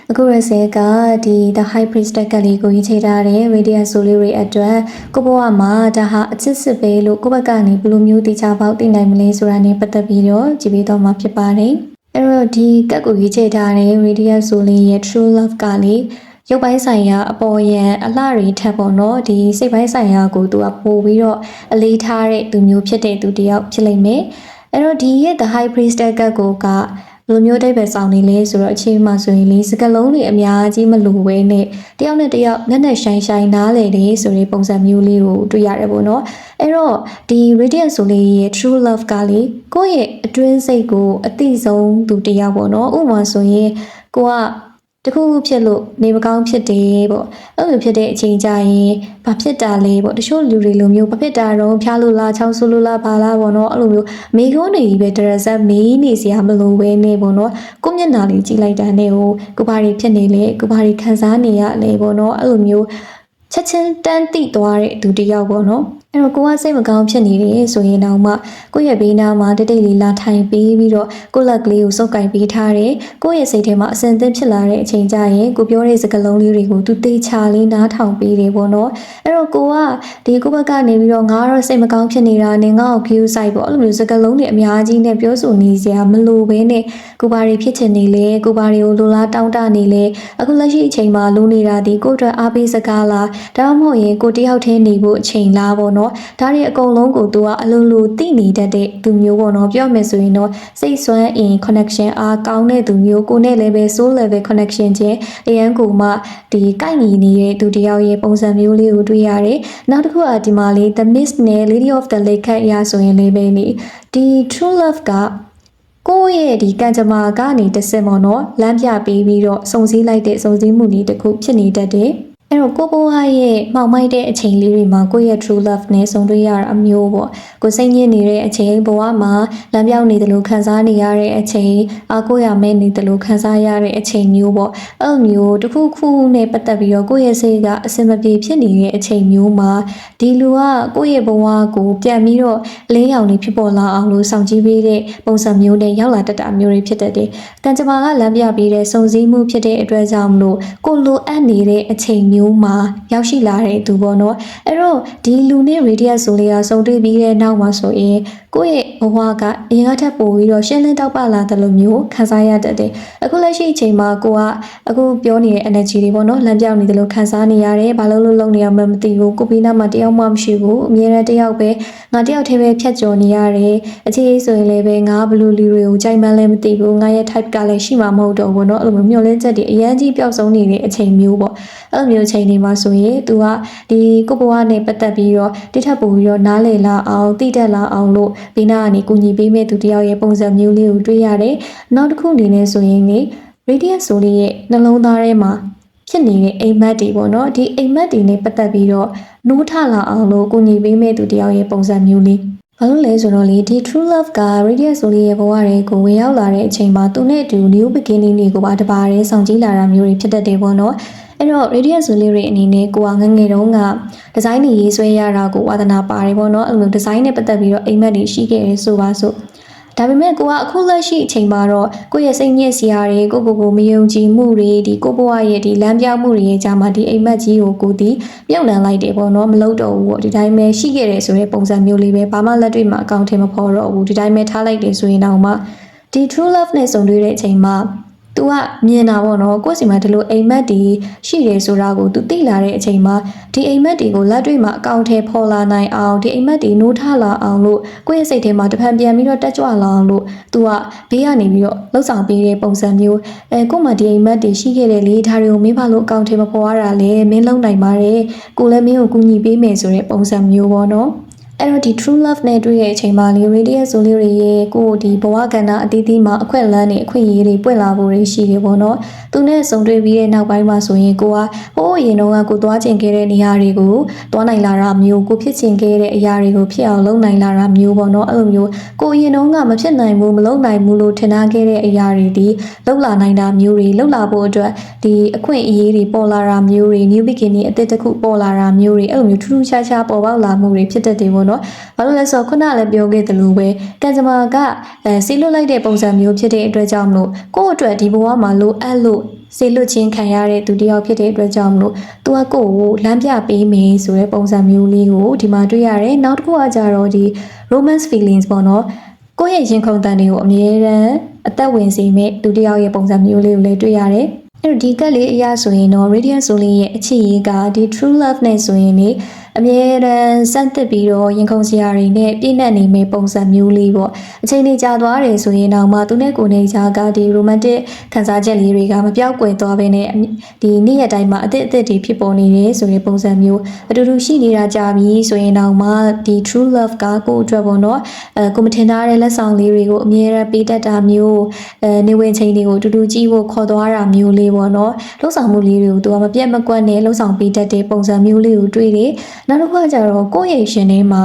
ါအခုရစေကဒီ the high priestess ကလေးကိုရေးချထားတဲ့ radiant soul တွေအတွက်ကိုဘဝမှာဒါဟာအချစ်စစ်ပဲလို့ကိုဘက်ကနေဘယ်လိုမျိုးတိကျပေါက်သိနိုင်မလဲဆိုတာနဲ့ပတ်သက်ပြီးတော့ကြည့်ပေးတော့မှာဖြစ်ပါတယ်အဲ့တော့ဒီကတ်ကိုရေးချထားတဲ့ radiant soul ရဲ့ true love ကလေးရုပ်ပိုင်းဆိုင်ရာအပေါ်ယံအလှတွေထပ်ပေါ့နော်ဒီစိတ်ပိုင်းဆိုင်ရာကိုသူကပို့ပြီးတော့အလေးထားတဲ့သူမျိုးဖြစ်တဲ့သူတယောက်ဖြစ်လိမ့်မယ်အဲ့တော့ဒီရဲ့ the high priestess ကကိုကလူမျိုးတိတ်ပဲဆောင်နေလဲဆိုတော့အခြေမှာဆိုရင်လေစကလုံးတွေအများကြီးမလိုဝဲနဲ့တယောက်နဲ့တယောက်လက်နဲ့ရှိုင်းရှိုင်းနားလေတယ်ဆိုတဲ့ပုံစံမျိုးလေးကိုတွေ့ရတယ်ပေါ့နော်အဲ့တော့ဒီ radiant soul လေးရဲ့ true love ကလေကိုယ့်ရဲ့အတွင်းစိတ်ကိုအသိဆုံးသူတယောက်ပေါ့နော်ဥပမာဆိုရင်ကိုကတခုခုဖြစ်လို့နေမကောင်းဖြစ်တယ်ပေါ့အဲ့လိုဖြစ်တဲ့အချိန်ကြရင်ဘာဖြစ်တာလဲပေါ့တချို့လူတွေလိုမျိုးဘာဖြစ်တာတော့ဖျားလို့လားချောင်းဆူလို့လားဘာလားပေါ့နော်အဲ့လိုမျိုးမိကုန်းနေကြီးပဲတရဇက်မေးနေစရာမလိုပဲနေပေါ့နော်ကိုမျက်နှာလေးကြည့်လိုက်တာနဲ့ကိုဘာတွေဖြစ်နေလဲကိုဘာတွေခံစားနေရလဲပေါ့နော်အဲ့လိုမျိုးချက်ချင်းတန်းတိသွားတဲ့သူတယောက်ပေါ့နော်အဲ့တော့ကိုကစိတ်မကောင်းဖြစ်နေတယ်ဆိုရင်တော့မှကိုယ့်ရဲ့ဘေးနားမှာတိတ်တိတ်လေးလာထိုင်ပြီးတော့ကိုယ့်လက်ကလေးကိုစုပ်ကင်ပေးထားတယ်ကိုယ့်ရဲ့စိတ်ထဲမှာအစင်သင့်ဖြစ်လာတဲ့အချိန်ကျရင်ကိုပြောတဲ့စကားလုံးလေးတွေကိုသူတေချာလေးနားထောင်ပေးတယ်ပေါ့နော်အဲ့တော့ကိုကဒီကိုဘက်ကနေပြီးတော့ငါတော့စိတ်မကောင်းဖြစ်နေတာနဲ့ငါ့ကို view site ပေါ့အဲ့လိုမျိုးစကားလုံးတွေအများကြီးနဲ့ပြောဆိုနေစရာမလိုဘဲနဲ့ကိုဘာတွေဖြစ်ချင်နေလဲကိုဘာတွေကိုလိုလားတောင်းတနေလဲအခုလက်ရှိအချိန်မှာလိုနေတာဒီကိုအတွက်အားပေးစကားလားဒါမှမဟုတ်ရင်ကိုတယောက်တည်းနေဖို့အချိန်လားပေါ့နော် နော်ဒါတွေအကုန်လုံးကိုသူကအလိုလိုသိနေတတ်တဲ့သူမျိုးပေါ့နော်ပြောမယ်ဆိုရင်တော့စိတ်ဆွမ်းအင် connection အားကောင်းတဲ့သူမျိုးကိုနဲ့လည်းပဲ soul level connection ချင်းအရန်ကိုမှဒီကိုက်ညီနေတဲ့သူတယောက်ရဲ့ပုံစံမျိုးလေးကိုတွေ့ရတယ်နောက်တစ်ခုကဒီမှာလေး The Mist နဲ့ Lady of the Lake ခတ်ရဆိုရင်လေးပဲနေဒီ true love ကကိုယ့်ရဲ့ဒီကံကြမ္မာကနေတစ်စက်ပေါ့နော်လမ်းပြပေးပြီးတော့စုံစည်းလိုက်တဲ့စုံစည်းမှုလေးတစ်ခုဖြစ်နေတတ်တယ်အဲ့တော့ကိုဘွားရဲ့မှောင်မိုက်တဲ့အချိန်လေးတွေမှာကိုယ့်ရဲ့ true love နဲ့ဆုံတွေ့ရတာအမျိုးပေါ့ကိုစိတ်ညစ်နေတဲ့အချိန်ဘဝမှာလမ်းပြောင်းနေတယ်လို့ခံစားနေရတဲ့အချိန်အားကိုးရမဲ့နေတယ်လို့ခံစားရတဲ့အချိန်မျိုးပေါ့အဲ့မျိုးတစ်ခုခုနဲ့ပတ်သက်ပြီးတော့ကိုယ့်ရဲ့စိတ်ကအစင်မပြေဖြစ်နေတဲ့အချိန်မျိုးမှာဒီလူကကိုယ့်ရဲ့ဘဝကိုပြန်ပြီးတော့အလင်းရောင်လေးဖြစ်ပေါ်လာအောင်လို့ဆောင်ကြည့်ပေးတဲ့ပုံစံမျိုးနဲ့ရောက်လာတတ်တာမျိုးတွေဖြစ်တတ်တယ်။ကံကြမ္မာကလမ်းပြပေးတဲ့စုံစည်းမှုဖြစ်တဲ့အတွက်ကြောင့်မလို့ကိုလိုအပ်နေတဲ့အချိန်မျိုးမှာရောက်ရှိလာတဲ့သူပေါ့နော်အဲ့တော့ဒီလူနဲ့ radius ဆိုလေးကစုံတွေ့ပြီးတဲ့နောက်မှာဆိုရင်ကိုယ့်ရဲ့ဘဝကအရင်ကထပ်ပိုပြီးတော့ရှင်းလင်းတောက်ပလာတယ်လို့မျိုးခံစားရတတ်တယ်အခုလက်ရှိအချိန်မှာကိုကအခုပြောနေတဲ့ energy တွေပေါ့နော်လမ်းပြောင်းနေတယ်လို့ခံစားနေရတယ်ဘာလို့လုပ်နေရမှမသိဘူးကိုပြီးနားမှာတယောက်မှမရှိဘူးအမြဲတမ်းတယောက်ပဲငါတယောက်တည်းပဲဖြတ်ကျော်နေရတယ်အခြေအေးဆိုရင်လည်းပဲငါဘလူလူတွေကိုကြိုက်မှန်းလည်းမသိဘူးငါရဲ့ type ကလည်းရှိမှာမဟုတ်တော့ဘူးเนาะအဲ့လိုမျိုးမျှော်လင့်ချက်တွေအရင်ကြီးပျောက်ဆုံးနေတဲ့အချိန်မျိုးပေါ့အဲ့လိုမျိုးအချိန်တွေမှာဆိုရင် तू ကဒီကိုဘွားနဲ့ပတ်သက်ပြီးတော့တိထပ်ပို့ပြီးတော့နားလည်လာအောင်သိတတ်လာအောင်လို့ဘေးနားကနေကူညီပေးမဲ့သူတယောက်ရဲ့ပုံစံမျိုးလေးကိုတွေ့ရတယ်နောက်တစ်ခုအနေနဲ့ဆိုရင်လေ radius ဆိုလေးရဲ့နှလုံးသားထဲမှာဖြစ်နေတဲ့အိမ်မက်တွေပေါ့နော်ဒီအိမ်မက်တွေနဲ့ပတ်သက်ပြီးတော့နိုးထလာအောင်လို့ကူညီပေးမဲ့သူတယောက်ရဲ့ပုံစံမျိုးလေးဘာလို့လဲဆိုတော့လေဒီ true love က radius ဆိုလေးရဲ့ဘဝတွေကိုဝင်ရောက်လာတဲ့အချိန်မှာသူနဲ့အတူ new beginning တွေကိုပါတပါးရဲဆောင်ကြည့်လာတာမျိုးတွေဖြစ်တတ်တယ်ပေါ့နော်အဲ့တော့ radius ဆိုလေးတွေအနေနဲ့ကိုကငငယ်တုန်းကဒီဇိုင်းတွေရေးဆွဲရတာကိုဝါသနာပါတယ်ပေါ့နော်အဲ့လိုဒီဇိုင်းနဲ့ပတ်သက်ပြီးတော့အိမ်မက်တွေရှိခဲ့တယ်ဆိုပါစို့ဒါပေမဲ့ကိုကအခုလက်ရှိအချိန်မှာတော့ကိုယ့်ရဲ့စိတ်ညစ်စရာတွေကိုမယုံကြည်မှုတွေဒီကိုဘွားရဲ့ဒီလမ်းပြောင်းမှုတွေရဲ့ကြားမှာဒီအိမ်မက်ကြီးကိုဒီပြုတ်နှံလိုက်တယ်ပေါ့နော်မလုပ်တော့ဘူးပေါ့ဒီတိုင်းပဲရှိခဲ့တယ်ဆိုတဲ့ပုံစံမျိုးလေးပဲဘာမှလက်တွေ့မှာအကောင့်ထဲမဖော်တော့ဘူးဒီတိုင်းပဲထားလိုက်တယ်ဆိုရင်တော့မှဒီ true love နဲ့ဆုံတွေ့တဲ့အချိန်မှာतू ကမြင်တာပေါ့နော်ကိုယ့်စီမှာဒီလိုအိမ်မက်တွေရှိတယ်ဆိုတာကို तू သိလာတဲ့အချိန်မှာဒီအိမ်မက်တွေကိုလက်တွေ့မှာအကောင့်ထဲပေါ်လာနိုင်အောင်ဒီအိမ်မက်တွေနိုးထလာအောင်လို့ကိုယ့်ရဲ့စိတ်ထဲမှာတစ်ဖန်ပြန်ပြီးတော့တက်ကြွလာအောင်လို့ तू ကဘေးကနေပြီးတော့လှုပ်ဆောင်ပေးတဲ့ပုံစံမျိုးကိုယ့်မှာဒီအိမ်မက်တွေရှိခဲ့တဲ့လေဒါတွေကိုမင်းဘာလို့အကောင့်ထဲမပေါ်ရတာလဲမင်းလုံနိုင်ပါတယ်ကိုလည်းမင်းကိုကူညီပေးမယ်ဆိုတဲ့ပုံစံမျိုးပေါ့နော်အဲ့တော့ဒီ true love နဲ့တွေ့တဲ့အချိန်မှာလေ radius ဆိုလေးတွေရဲ့ကိုဒီဘဝကဏ္ဍအသီးသီးမှာအခွင့်အလမ်းတွေအခွင့်အရေးတွေပွင့်လာဖို့တွေရှိတယ်ပေါ့နော်သူနဲ့ဆုံတွေ့ပြီးတဲ့နောက်ပိုင်းမှာဆိုရင်ကိုကဟိုးအရင်တော့ကိုသွားကျင်ခဲ့တဲ့နေရာတွေကိုသွားနိုင်လာတာမျိုးကိုဖြစ်ချင်ခဲ့တဲ့အရာတွေကိုဖြစ်အောင်လုပ်နိုင်လာတာမျိုးပေါ့နော်အဲ့လိုမျိုးကိုအရင်တော့မဖြစ်နိုင်ဘူးမလုပ်နိုင်ဘူးလို့ထင်ထားခဲ့တဲ့အရာတွေဒီလုပ်လာနိုင်တာမျိုးတွေလုပ်လာဖို့အတွက်ဒီအခွင့်အရေးတွေပေါ်လာတာမျိုးတွေ new beginning အသစ်တစ်ခုပေါ်လာတာမျိုးတွေအဲ့လိုမျိုးထူးထူးခြားခြားပေါ်ပေါက်လာမှုတွေဖြစ်တတ်တယ်ပေါ့နော်ဘာလို့လဲဆိုတော့ခုနလည်းပြောခဲ့သလိုပဲကံကြမ္မာကစီးလွတ်လိုက်တဲ့ပုံစံမျိုးဖြစ်တဲ့အတွက်ကြောင့်မလို့ကိုယ့်အတွက်ဒီဘဝမှာလိုအပ်လို့စေလွတ်ချင်းခံရတဲ့သူတယောက်ဖြစ်တဲ့အတွက်ကြောင့်မလို့သူကကိုယ့်ကိုလမ်းပြပေးမယ်ဆိုတဲ့ပုံစံမျိုးလေးကိုဒီမှာတွေ့ရတယ်နောက်တစ်ခုကကြတော့ဒီ romance feelings ပေါ့နော်ကိုယ့်ရဲ့ရင်ခုန်တန်တွေကိုအမြဲတမ်းအသက်ဝင်စေမဲ့သူတယောက်ရဲ့ပုံစံမျိုးလေးကိုလည်းတွေ့ရတယ်အဲ့တော့ဒီကက်လေးအရာဆိုရင်တော့ radiant soul ရဲ့အချစ်ရေးကဒီ true love နဲ့ဆိုရင်လေအမြဲတမ်းစမ်းသစ်ပြီးတော့ရင်ခုန်စရာတွေနဲ့ပြည့်နှက်နေမယ့်ပုံစံမျိုးလေးပေါ့အချိန်လေးကြာသွားတယ်ဆိုရင်တော့မှသူနဲ့ကိုယ်နဲ့ကြားကဒီ romantic ခံစားချက်လေးတွေကမပြောက်ကွယ်သွားဘဲနဲ့ဒီနေ့ရက်တိုင်းမှာအသစ်တွေဖြစ်ပေါ်နေတယ်ဆိုတဲ့ပုံစံမျိုးအတူတူရှိနေတာကြာပြီဆိုရင်တော့မှဒီ true love ကကိုယ့်အတွက်ပေါ့နော်ကိုမထင်ထားတဲ့လက်ဆောင်လေးတွေကိုအမြဲတမ်းပေးတတ်တာမျိုးနေဝင်ချိန်တွေကိုတူတူကြည့်ဖို့ခေါ်သွားတာမျိုးလေးပေါ့နော်လှုပ်ဆောင်မှုလေးတွေကိုသူကမပြတ်မကွက်နဲ့လှုပ်ဆောင်ပေးတတ်တဲ့ပုံစံမျိုးလေးကိုတွေ့တယ်နောက်တစ်ခါကျတော့ကိုယ့်ရဲ့ရှင်ထဲမှာ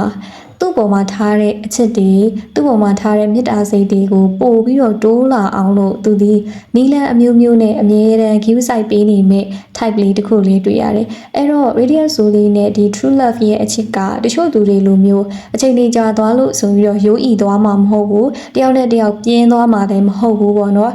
သူ့ပေါ်မှာထားတဲ့အချစ်တွေသူ့ပေါ်မှာထားတဲ့မေတ္တာစိတ်တွေကိုပို့ပြီးတော့တိုးလာအောင်လို့သူဒီနီလန်အမျိုးမျိုးနဲ့အမြဲတမ်း give side ပေးနေမဲ့ type လေးတစ်ခုလေးတွေ့ရတယ်အဲ့တော့ radiant soul လေးနဲ့ဒီ true love ရဲ့အချစ်ကတချို့သူတွေလိုမျိုးအချိန်လေးကြာသွားလို့ဆိုပြီးတော့ရိုးဤသွားမှာမဟုတ်ဘူးတယောက်နဲ့တယောက်ပြင်းသွားမှာလည်းမဟုတ်ဘူးပေါ့နော်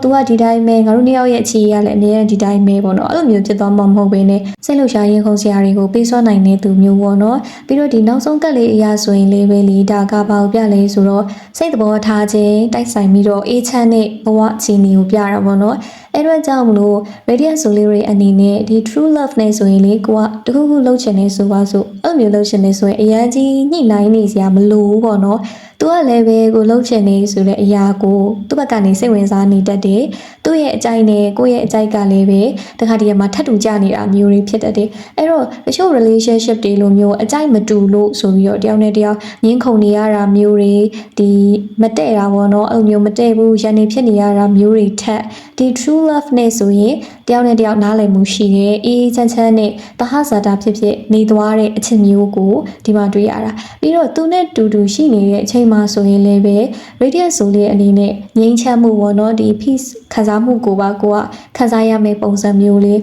သူကဒီတိုင်းပဲငါတို့နှစ်ယောက်ရဲ့အခြေရလည်းအမြဲတမ်းဒီတိုင်းပဲပေါ့နော်အဲ့လိုမျိုးဖြစ်သွားမှာမဟုတ်ဘဲနဲ့စိတ်လှုပ်ရှားရင်ခုန်စရာတွေကိုပေးစွမ်းနိုင်တဲ့သူမျိုးပေါ့နော်ပြီးတော့ဒီနောက်ဆုံးကက်လေးအရာဆိုရင်လေးပဲလီဒါကဘာကိုပြလဲဆိုတော့စိတ်သဘောထားခြင်းတိုက်ဆိုင်ပြီးတော့အေးချမ်းတဲ့ဘဝအခြေအနေကိုပြတာပေါ့နော် အဲ့တော့ကြောင့်မလို့ radiant soul လေးတွေအနေနဲ့ဒီ true love နဲ့ဆိုရင်လေကိုကတခုခုလှုပ်ချင်နေဆိုပါစို့အဲ့လိုမျိုးလှုပ်ချင်နေဆိုရင်အရင်ကြီးညှိနှိုင်းနေစရာမလိုဘူးပေါ့နော်သူကလည်းပဲကိုလှုပ်ချင်နေဆိုတဲ့အရာကိုသူ့ဘက်ကနေစိတ်ဝင်စားနေတတ်တယ်သူ့ရဲ့အကြိုက်နဲ့ကိုယ့်ရဲ့အကြိုက်ကလည်းပဲတခါတည်းမှာထပ်တူကြနေတာမျိုးတွေဖြစ်တတ်တယ်အဲ့တော့တချို့ relationship တွေလိုမျိုးအကြိုက်မတူလို့ဆိုပြီးတော့တယောက်နဲ့တယောက်ငင်းခုန်နေရတာမျိုးတွေဒီမတည့်တာပေါ့နော်အဲ့လိုမျိုးမတည့်ဘူးရန်နေဖြစ်နေရတာမျိုးတွေထက်ဒီ true love နဲ့ဆိုရင်တယောက်နဲ့တယောက်နားလည်မှုရှိတယ်အေးချမ်းချမ်းနဲ့တဟဇာတာဖြစ်ဖြစ်နေသွားတဲ့အချက်မျိုးကိုဒီမှာတွေ့ရတာပြီးတော့သူနဲ့တူတူရှိနေတဲ့အချိန်မှာဆိုရင်လည်းပဲ radiant soul ရဲ့အနေနဲ့ငြိမ်းချမ်းမှုပေါ့နော်ဒီ peace ခံစားမှုကိုပါကိုကခံစားရမယ့်ပုံစံမျိုးလေး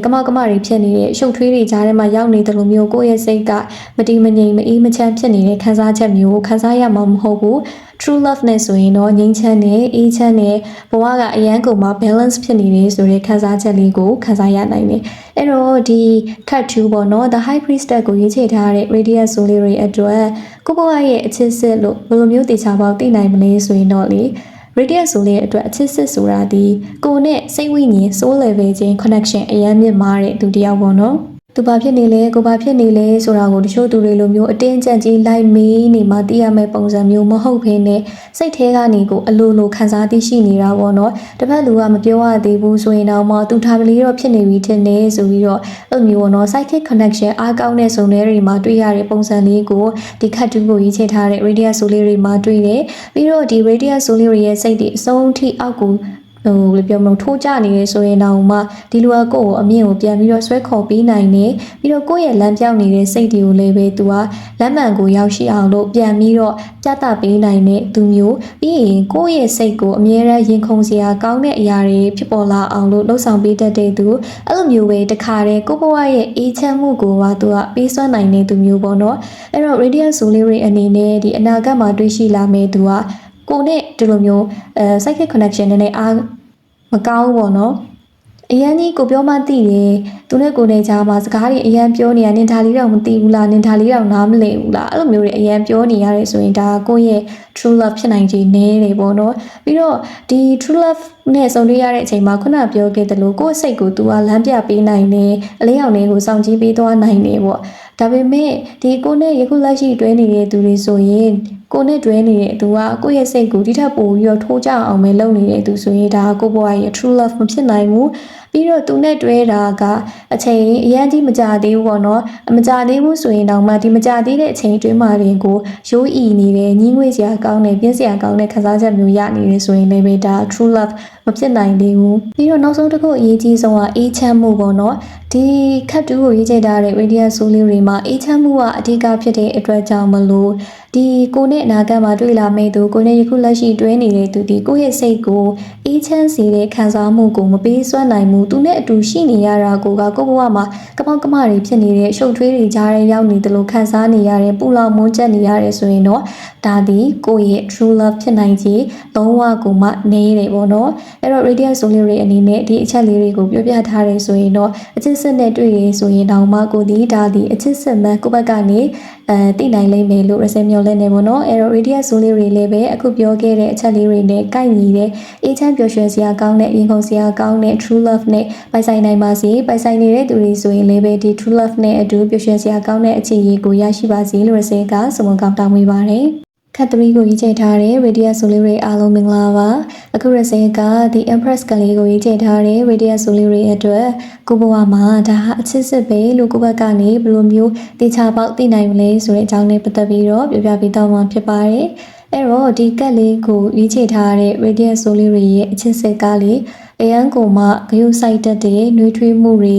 ကမတွေဖြစ်နေတဲ့ရှုပ်ထွေးတွေကြားထဲမှာရောက်နေတယ်လို့မျိုးကိုယ့်ရဲ့စိတ်ကမတည်မငြိမ်မအေးမချမ်းဖြစ်နေတဲ့ခံစားချက်မျိုးကိုခံစားရမှာမဟုတ်ဘူး true love နဲ့ဆိုရင်တော့ငြိမ်းချမ်းတဲ့အေးချမ်းတဲ့ဘဝကအရန်ကုန်မှာ balance ဖြစ်နေတယ်ဆိုတဲ့ခံစားချက်လေးကိုခံစားရနိုင်တယ်အဲ့တော့ဒီ cut to ပေါ့နော် the high priestess ကိုရွေးချယ်ထားတဲ့ radiant soul လေးတွေအတွက်ကိုဘဝရဲ့အချစ်စစ်လို့ဘယ်လိုမျိုးတေချာပေါက်သိနိုင်မလဲဆိုရင်တော့လေ radiant soul ရဲ့အတွက်အချစ်စစ်ဆိုတာဒီကိုနဲ့စိတ်ဝိညာဉ် soul level ချင်း connection အရန်မြင့်မားတဲ့သူတစ်ယောက်ပေါ့နော်သူဘာဖြစ်နေလဲကိုဘာဖြစ်နေလဲဆိုတာကိုတချို့သူတွေလိုမျိုးအတင်းကြပ်ကြီးလိုက်မေးနေမှသိရမယ့်ပုံစံမျိုးမဟုတ်ဘဲနဲ့စိတ်ထဲကနေကိုအလိုလိုခံစားသိရှိနေတာပေါ့နော်တစ်ဖက်လူကမပြောရသေးဘူးဆိုရင်တော့မှသူထားပလေးတော့ဖြစ်နေပြီထင်နေဆိုပြီးတော့အဲ့လိုမျိုးပေါ့နော် psychic connection အားကောင်းတဲ့စုံတွေမှာတွေ့ရတဲ့ပုံစံလေးကိုဒီခတ်တူးကိုရေးချထားတဲ့ radiant soul လေးတွေမှာတွေ့တယ်ပြီးတော့ဒီ radiant soul လေးတွေရဲ့စိတ်တွေအဆုံးထိအောက်ကိုဘယ်လိုပြောမလို့ထိုးကြနေရဲဆိုရင်တော့မှဒီလူကကိုယ့်ကိုအမြင့်ကိုပြန်ပြီးတော့ဆွဲခေါ်ပေးနိုင်တယ်ပြီးတော့ကိုယ့်ရဲ့လမ်းပြောင်းနေတဲ့စိတ်တွေကိုလည်းပဲသူကလမ်းမှန်ကိုရောက်ရှိအောင်လို့ပြန်ပြီးတော့ပြသပေးနိုင်တဲ့သူမျိုးပြီးရင်ကိုယ့်ရဲ့စိတ်ကိုအမြဲတမ်းရင်ခုန်စရာကောင်းတဲ့အရာတွေဖြစ်ပေါ်လာအောင်လို့လှုပ်ဆောင်ပေးတတ်တဲ့သူအဲ့လိုမျိုးပဲတခါတည်းကိုယ့်ဘဝရဲ့အေးချမ်းမှုကိုပါသူကပေးစွမ်းနိုင်တဲ့သူမျိုးပေါ့နော်အဲ့တော့ radiant soul လေးတွေအနေနဲ့ဒီအနာဂတ်မှာတွေ့ရှိလာမယ့်သူကကိုနဲ့ဒီလိုမျိုးpsychic connection နဲ့အားမကောင်းဘူးပေါ့နော်အရန်ကြီးကိုပြောမှသိတယ်သူနဲ့ကိုနဲ့ကြားမှာစကားတွေအရန်ပြောနေရနင်ဒါလေးတော့မသိဘူးလားနင်ဒါလေးတော့နားမလည်ဘူးလားအဲ့လိုမျိုးတွေအရန်ပြောနေရတယ်ဆိုရင်ဒါကိုယ့်ရဲ့ true love ဖြစ်နိုင်ခြေနည်းတယ်ပေါ့နော်ပြီးတော့ဒီ true love နဲ့ဆုံတွေ့ရတဲ့အချိန်မှာခုနပြောခဲ့သလိုကိုယ့်စိတ်ကို तू ကလမ်းပြပေးနိုင်တယ်အလေးအောင်လေးကိုစောင့်ကြည့်ပေးသွားနိုင်တယ်ပေါ့ဒါပေမဲ့ဒီကိုနဲ့ယခုလက်ရှိတွဲနေတဲ့သူတွေဆိုရင်ကိုနဲ့တွဲနေတဲ့သူကကိုယ့်ရဲ့စိတ်ကိုဒီထက်ပိုပြီးတော့ထိုးကြအောင်ပဲလုပ်နေတဲ့သူဆိုရင်ဒါကိုယ့်ဘဝရဲ့ true love မဖြစ်နိုင်ဘူးပြီးတော့သူနဲ့တွဲတာကအချိန်အရင်ကြီးမကြသေးဘူးပေါ့နော်မကြသေးဘူးဆိုရင်တော့မှဒီမကြသေးတဲ့အချိန်တွင်းမှာတင်ကိုရိုးအီနေတယ်ညှင်းငွေ့စရာကောင်းတယ်ပြင်းစရာကောင်းတဲ့ခံစားချက်မျိုးရနေတယ်ဆိုရင်လည်းဒါ true love မဖြစ်နိုင်သေးဘူးပြီးတော့နောက်ဆုံးတစ်ခုအရေးကြီးဆုံးကအေးချမ်းမှုပေါ့နော်ဒီခတ်တူးကိုရေးချထားတဲ့ radiant soul လေးတွေမှာအေးချမ်းမှုကအဓိကဖြစ်တဲ့အတွက်ကြောင့်မလို့ဒီကိုနဲ့အနာဂတ်မှာတွေ့လာမယ့်သူကိုနဲ့ယခုလက်ရှိတွဲနေတဲ့သူဒီကိုယ့်ရဲ့စိတ်ကိုအေးချမ်းစေတဲ့ခံစားမှုကိုမပေးစွမ်းနိုင်ဘူးသူနဲ့အတူရှိနေရတာကိုကိုယ့်ဘဝမှာကမောက်ကမတွေဖြစ်နေတဲ့ရှုပ်ထွေးတွေကြားထဲရောက်နေတယ်လို့ခံစားနေရတယ်ပူလောင်မွန်းကျက်နေရတယ်ဆိုရင်တော့ဒါဒီကိုယ့်ရဲ့ true love ဖြစ်နိုင်ခြေလုံးဝကိုမှနေရတယ်ပေါ့နော်အဲ့တော့ radiant soul လေးတွေအနေနဲ့ဒီအချက်လေးတွေကိုပြောပြထားတယ်ဆိုရင်တော့အချစ်စစ်နဲ့တွေ့ရဆိုရင်တောင်မှကိုဒီဒါဒီအချစ်စစ်မှန်ကိုယ့်ဘက်ကနေသိနိုင်လိမ့်မယ်လို့ရစမျောလဲနေပေါ့နော်အဲ့တော့ radiant soul လေးတွေလည်းပဲအခုပြောခဲ့တဲ့အချက်လေးတွေနဲ့ကိုက်ညီတဲ့အေးချမ်းပျော်ရွှင်စရာကောင်းတဲ့ရင်ခုန်စရာကောင်းတဲ့ true love နဲ့ပိုင်ဆိုင်နိုင်ပါစေပိုင်ဆိုင်နေတဲ့သူတွေဆိုရင်လည်းပဲဒီ true love နဲ့အတူပျော်ရွှင်စရာကောင်းတဲ့အခြေအနေကိုရရှိပါစေလို့ရစကဆုမွန်ကောင်းတောင်းပေးပါတယ်ခတ်3ကိုရေးချထားတဲ့ radiant soul လေးတွေအားလုံးမင်္ဂလာပါအခုရစက the empress ကလေးကိုရေးချထားတဲ့ radiant soul လေးတွေအတွက်ကိုဘဝမှာဒါဟာအချစ်စစ်ပဲလို့ကိုဘက်ကနေဘယ်လိုမျိုးတေချာပေါက်သိနိုင်မလဲဆိုတဲ့အကြောင်းလေးပတ်သက်ပြီးတော့ပြောပြပေးတော့မှာဖြစ်ပါတယ်အဲ့တော့ဒီကက်လေးကိုရေးချထားတဲ့ radiant soul လေးတွေရဲ့အချစ်စစ်ကားလေးအရန်ကိုမှဂရုစိုက်တတ်တဲ့နှွေးထွေးမှုတွေ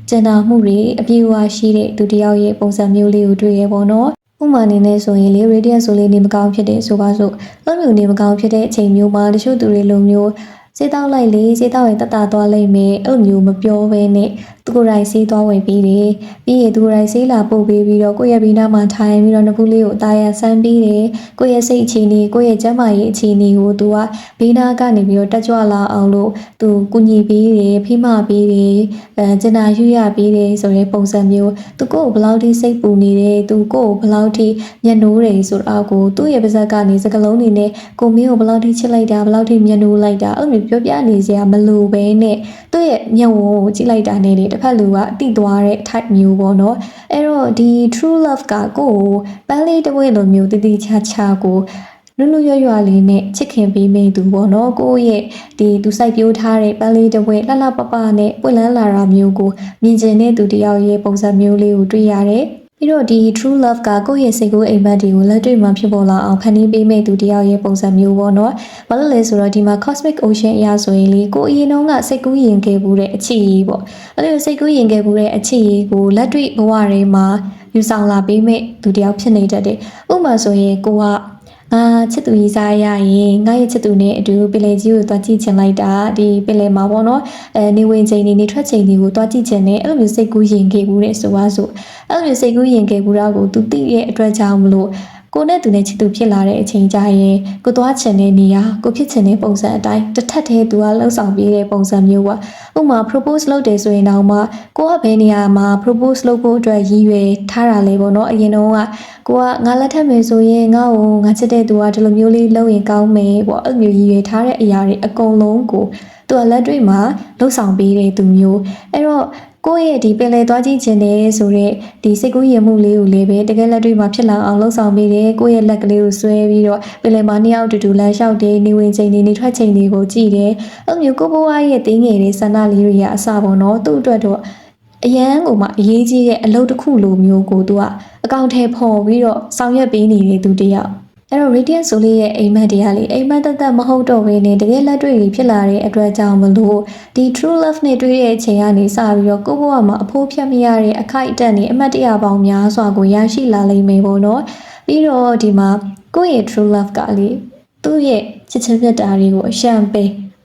ကျန်တာမှုတွေအပြေအဝရှိတဲ့သူတစ်ယောက်ရဲ့ပုံစံမျိုးလေးကိုတွေ့ရပေါ့နော်ဥမာအနေနဲ့ဆိုရင်လေ radiant soul လေးနေမကောင်းဖြစ်တဲ့ဆိုပါစို့အဲ့လိုနေမကောင်းဖြစ်တဲ့အချိန်မျိုးမှာတချို့သူတွေလိုမျိုးစေးတောက်လိုက်လေစေးတောက်ရင်တတ်တာသွားလိုက်မယ်အဲ့လိုမျိုးမပြောဘဲနဲ့ သူကိုယ်တိုင်ဆေးသွားဝယ်ပြီးတယ်ပြီးရင်သူကိုယ်တိုင်ဆေးလာပို့ပေးပြီးတော့ကိုယ့်ရဲ့ဘေးနားမှာထိုင်ပြီးတော့နှစ်ဖူးလေးကိုအသားရဆန်းပြီးတယ်ကိုယ့်ရဲ့စိတ်အခြေအနေကိုယ့်ရဲ့ကျန်းမာရေးအခြေအနေကိုသူကဘေးနားကနေပြီးတော့တက်ကြွလာအောင်လို့သူကူညီပေးတယ်ဖိမပေးတယ်ကျန်တာယူရပေးတယ်ဆိုတဲ့ပုံစံမျိုးသူကိုယ့်ကိုဘယ်လောက်ထိစိတ်ပူနေတယ်သူကိုယ့်ကိုဘယ်လောက်ထိညှဉ်းနိုးတယ်ဆိုတော့ကိုသူ့ရဲ့ပါဇက်ကနေစကလုံးတွေနဲ့ကိုမင်းကိုဘယ်လောက်ထိချစ်လိုက်တာဘယ်လောက်ထိညှဉ်းနိုးလိုက်တာအဲ့လိုမျိုးပြောပြနေစရာမလိုပဲနဲ့သူ့ရဲ့မျက်ဝန်းကိုကြည့်လိုက်တာနဲ့လေတစ်ဖက်လူကတိသွားတဲ့ type မျိုးပေါ့နော်အဲ့တော့ဒီ true love ကကိုယ်ကိုပန်းလေးတစ်ဝက်လိုမျိုးတိတိချာချာကိုလွတ်လွတ်ရွရွလေးနဲ့ချစ်ခင်ပေးမိသူပေါ့နော်ကိုယ့်ရဲ့ဒီသူစိုက်ပျိုးထားတဲ့ပန်းလေးတစ်ဝက်လှလှပပနဲ့ပွင့်လန်းလာတာမျိုးကိုမြင်ကျင်တဲ့သူတယောက်ရဲ့ပုံစံမျိုးလေးကိုတွေ့ရတယ်ပြီးတော့ဒီ true love ကကိုယ့်ရဲ့စိတ်ကူးအိမ်မက်တွေကိုလက်တွေ့မှာဖြစ်ပေါ်လာအောင်ဖန်တီးပေးမိသူတယောက်ရဲ့ပုံစံမျိုးပေါ့နော်။ဘာလို့လဲဆိုတော့ဒီမှာ cosmic ocean အရာဆိုရင်လေကိုအရင်တုန်းကစိတ်ကူးယဉ်ခဲ့မှုတဲ့အချစ်ရည်ပေါ့။အဲ့လိုစိတ်ကူးယဉ်ခဲ့မှုတဲ့အချစ်ရည်ကိုလက်တွေ့ဘဝတွေမှာယူဆောင်လာပေးမိသူတယောက်ဖြစ်နေတတ်တယ်။ဥပမာဆိုရင်ကိုကငါချစ်သူကြီးစားရရင်ငါရဲ့ချစ်သူနဲ့အတူပင်လယ်ကြီးကိုသွားကြည့်ချင်လိုက်တာဒီပင်လယ်မှာပေါ့နော်နေဝင်ချိန်နေထွက်ချိန်တွေကိုသွားကြည့်ချင်တယ်အဲ့လိုမျိုးစိတ်ကူးယဉ်ခဲ့မှုတဲ့ဆိုပါစို့အဲ့လိုမျိုးစိတ်ကူးယဉ်ခဲ့မှုတော့ကိုသူသိရဲ့အတွက်ကြောင့်မလို့ကိုနဲ့သူနဲ့ချစ်သူဖြစ်လာတဲ့အချိန်ကျရင်ကိုသွားချင်တဲ့နေရာကိုဖြစ်ချင်တဲ့ပုံစံအတိုင်းတစ်ထပ်တည်းသူကလှုပ်ဆောင်ပေးတဲ့ပုံစံမျိုးပေါ့ဥပမာ propose လုပ်တယ်ဆိုရင်တော့မှကိုကဘယ်နေရာမှာ propose လုပ်ဖို့အတွက်ရည်ရွယ်ထားတာလဲပေါ့နော်အရင်တော့ကကိုကငါလက်ထပ်မယ်ဆိုရင်ငါ့ကိုငါချစ်တဲ့သူကဒီလိုမျိုးလေးလုပ်ရင်ကောင်းမယ်ပေါ့အဲ့လိုမျိုးရည်ရွယ်ထားတဲ့အရာတွေအကုန်လုံးကိုသူကလက်တွေ့မှာလှုပ်ဆောင်ပေးတဲ့သူမျိုးအဲ့တော့ကိုယ့်ရဲ့ဒီပင်လယ်သွားကြည့်ခြင်းနဲ့ဆိုတော့ဒီစိတ်ကူးယဉ်မှုလေးကိုလည်းပဲတကယ်လက်တွေ့မှာဖြစ်လာအောင်လှုပ်ဆောင်ပေးတယ်ကိုယ့်ရဲ့လက်ကလေးကိုဆွဲပြီးတော့ပင်လယ်မှာနှစ်ယောက်တူတူလမ်းလျှောက်တယ်နေဝင်ချိန်နေထွက်ချိန်တွေကိုကြည့်တယ်အဲ့လိုမျိုးကိုဘွားရဲ့တင်းငယ်လေးဆန္ဒလေးတွေကအစပေါ့နော်သူ့အတွက်တော့အရန်ကိုမှအရေးကြီးတဲ့အလုပ်တစ်ခုလိုမျိုးကိုသူကအကောင့်ထဲပေါ်ပြီးတော့ဆောင်ရွက်ပေးနေတဲ့သူတယောက်အဲ့တော့ radiant soul ရဲ့အိမ်မက်တရားလေးအိမ်မက်သက်မဟုတ်တော့ဘဲနဲ့တကယ်လက်တွေ့ကြီးဖြစ်လာတဲ့အတွက်ကြောင့်မလို့ဒီ true love နဲ့တွေ့တဲ့အချိန်ကနေစပြီးတော့ကိုယ့်ဘဝမှာအဖိုးဖြတ်မရတဲ့အခိုက်အတန့်တွေအမတ်တရပေါင်းများစွာကိုရရှိလာလိမ့်မယ်ပေါ့နော်ပြီးတော့ဒီမှာကိုယ့်ရဲ့ true love ကလေသူ့ရဲ့ချစ်ချင်းမြတ်တာတွေကိုအရှံ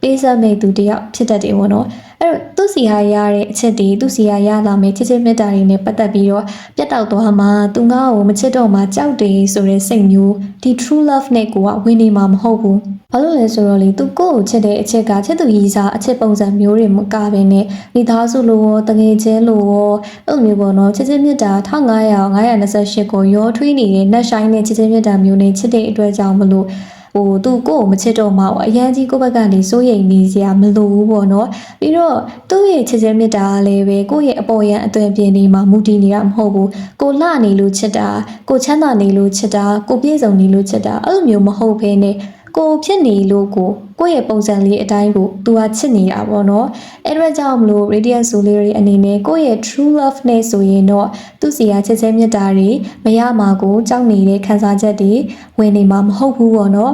ပေးစမဲ့သူတယောက်ဖြစ်တတ်တယ်ပေါ့နော်အဲ့တော့သူစီဟာရတဲ့အချက်တွေသူစီဟာရလာမယ့်ချစ်ချင်းမြတ်တာတွေနဲ့ပတ်သက်ပြီးတော့ပြတ်တောက်သွားမှသူငါ့ကိုမချစ်တော့မှကြောက်တယ်ဆိုတဲ့စိတ်မျိုးဒီ true love နဲ့ကိုကဝင်နေမှာမဟုတ်ဘူးဘာလို့လဲဆိုတော့လေသူကိုယ့်ကိုချစ်တဲ့အချက်ကချစ်သူကြီးစားအချစ်ပုံစံမျိုးတွေမကဘဲနဲ့မိသားစုလိုရောတငယ်ချင်းလိုရောအဲ့လိုမျိုးပေါ့နော်ချစ်ချင်းမြတ်တာ1528ကိုရောထွေးနေတဲ့နှက်ဆိုင်တဲ့ချစ်ချင်းမြတ်တာမျိုးနဲ့ချစ်တဲ့အတွက်ကြောင့်မလို့သူကိုယ့်ကိုမချစ်တော့မှအရန်ကြီးကိုယ့်ဘက်ကနေစိုးရိမ်နေစရာမလိုဘူးပေါ့နော်ပြီးတော့သူ့ရဲ့ချစ်ချင်းမြတ်တာလည်းပဲကိုယ့်ရဲ့အပေါ်ရန်အသွင်ပြင်နေမှာမူတည်နေတာမဟုတ်ဘူးကိုလှနေလို့ချစ်တာကိုချမ်းသာနေလို့ချစ်တာကိုပြည့်စုံနေလို့ချစ်တာအဲ့လိုမျိုးမဟုတ်ဘဲနဲ့ကိုဖြစ်နေလို့ကိုယ့်ရဲ့ပုံစံလေးအတိုင်းကိုသူကချစ်နေတာပေါ့နော်အဲ့ဒါကြောင့်မလို့ radiant soul လေးတွေအနေနဲ့ကိုယ့်ရဲ့ true love နဲ့ဆိုရင်တော့သူ့စီကချစ်ချင်းမြတ်တာတွေမရမှာကိုကြောက်နေတဲ့ခံစားချက်တွေဝင်နေမှာမဟုတ်ဘူးပေါ့နော်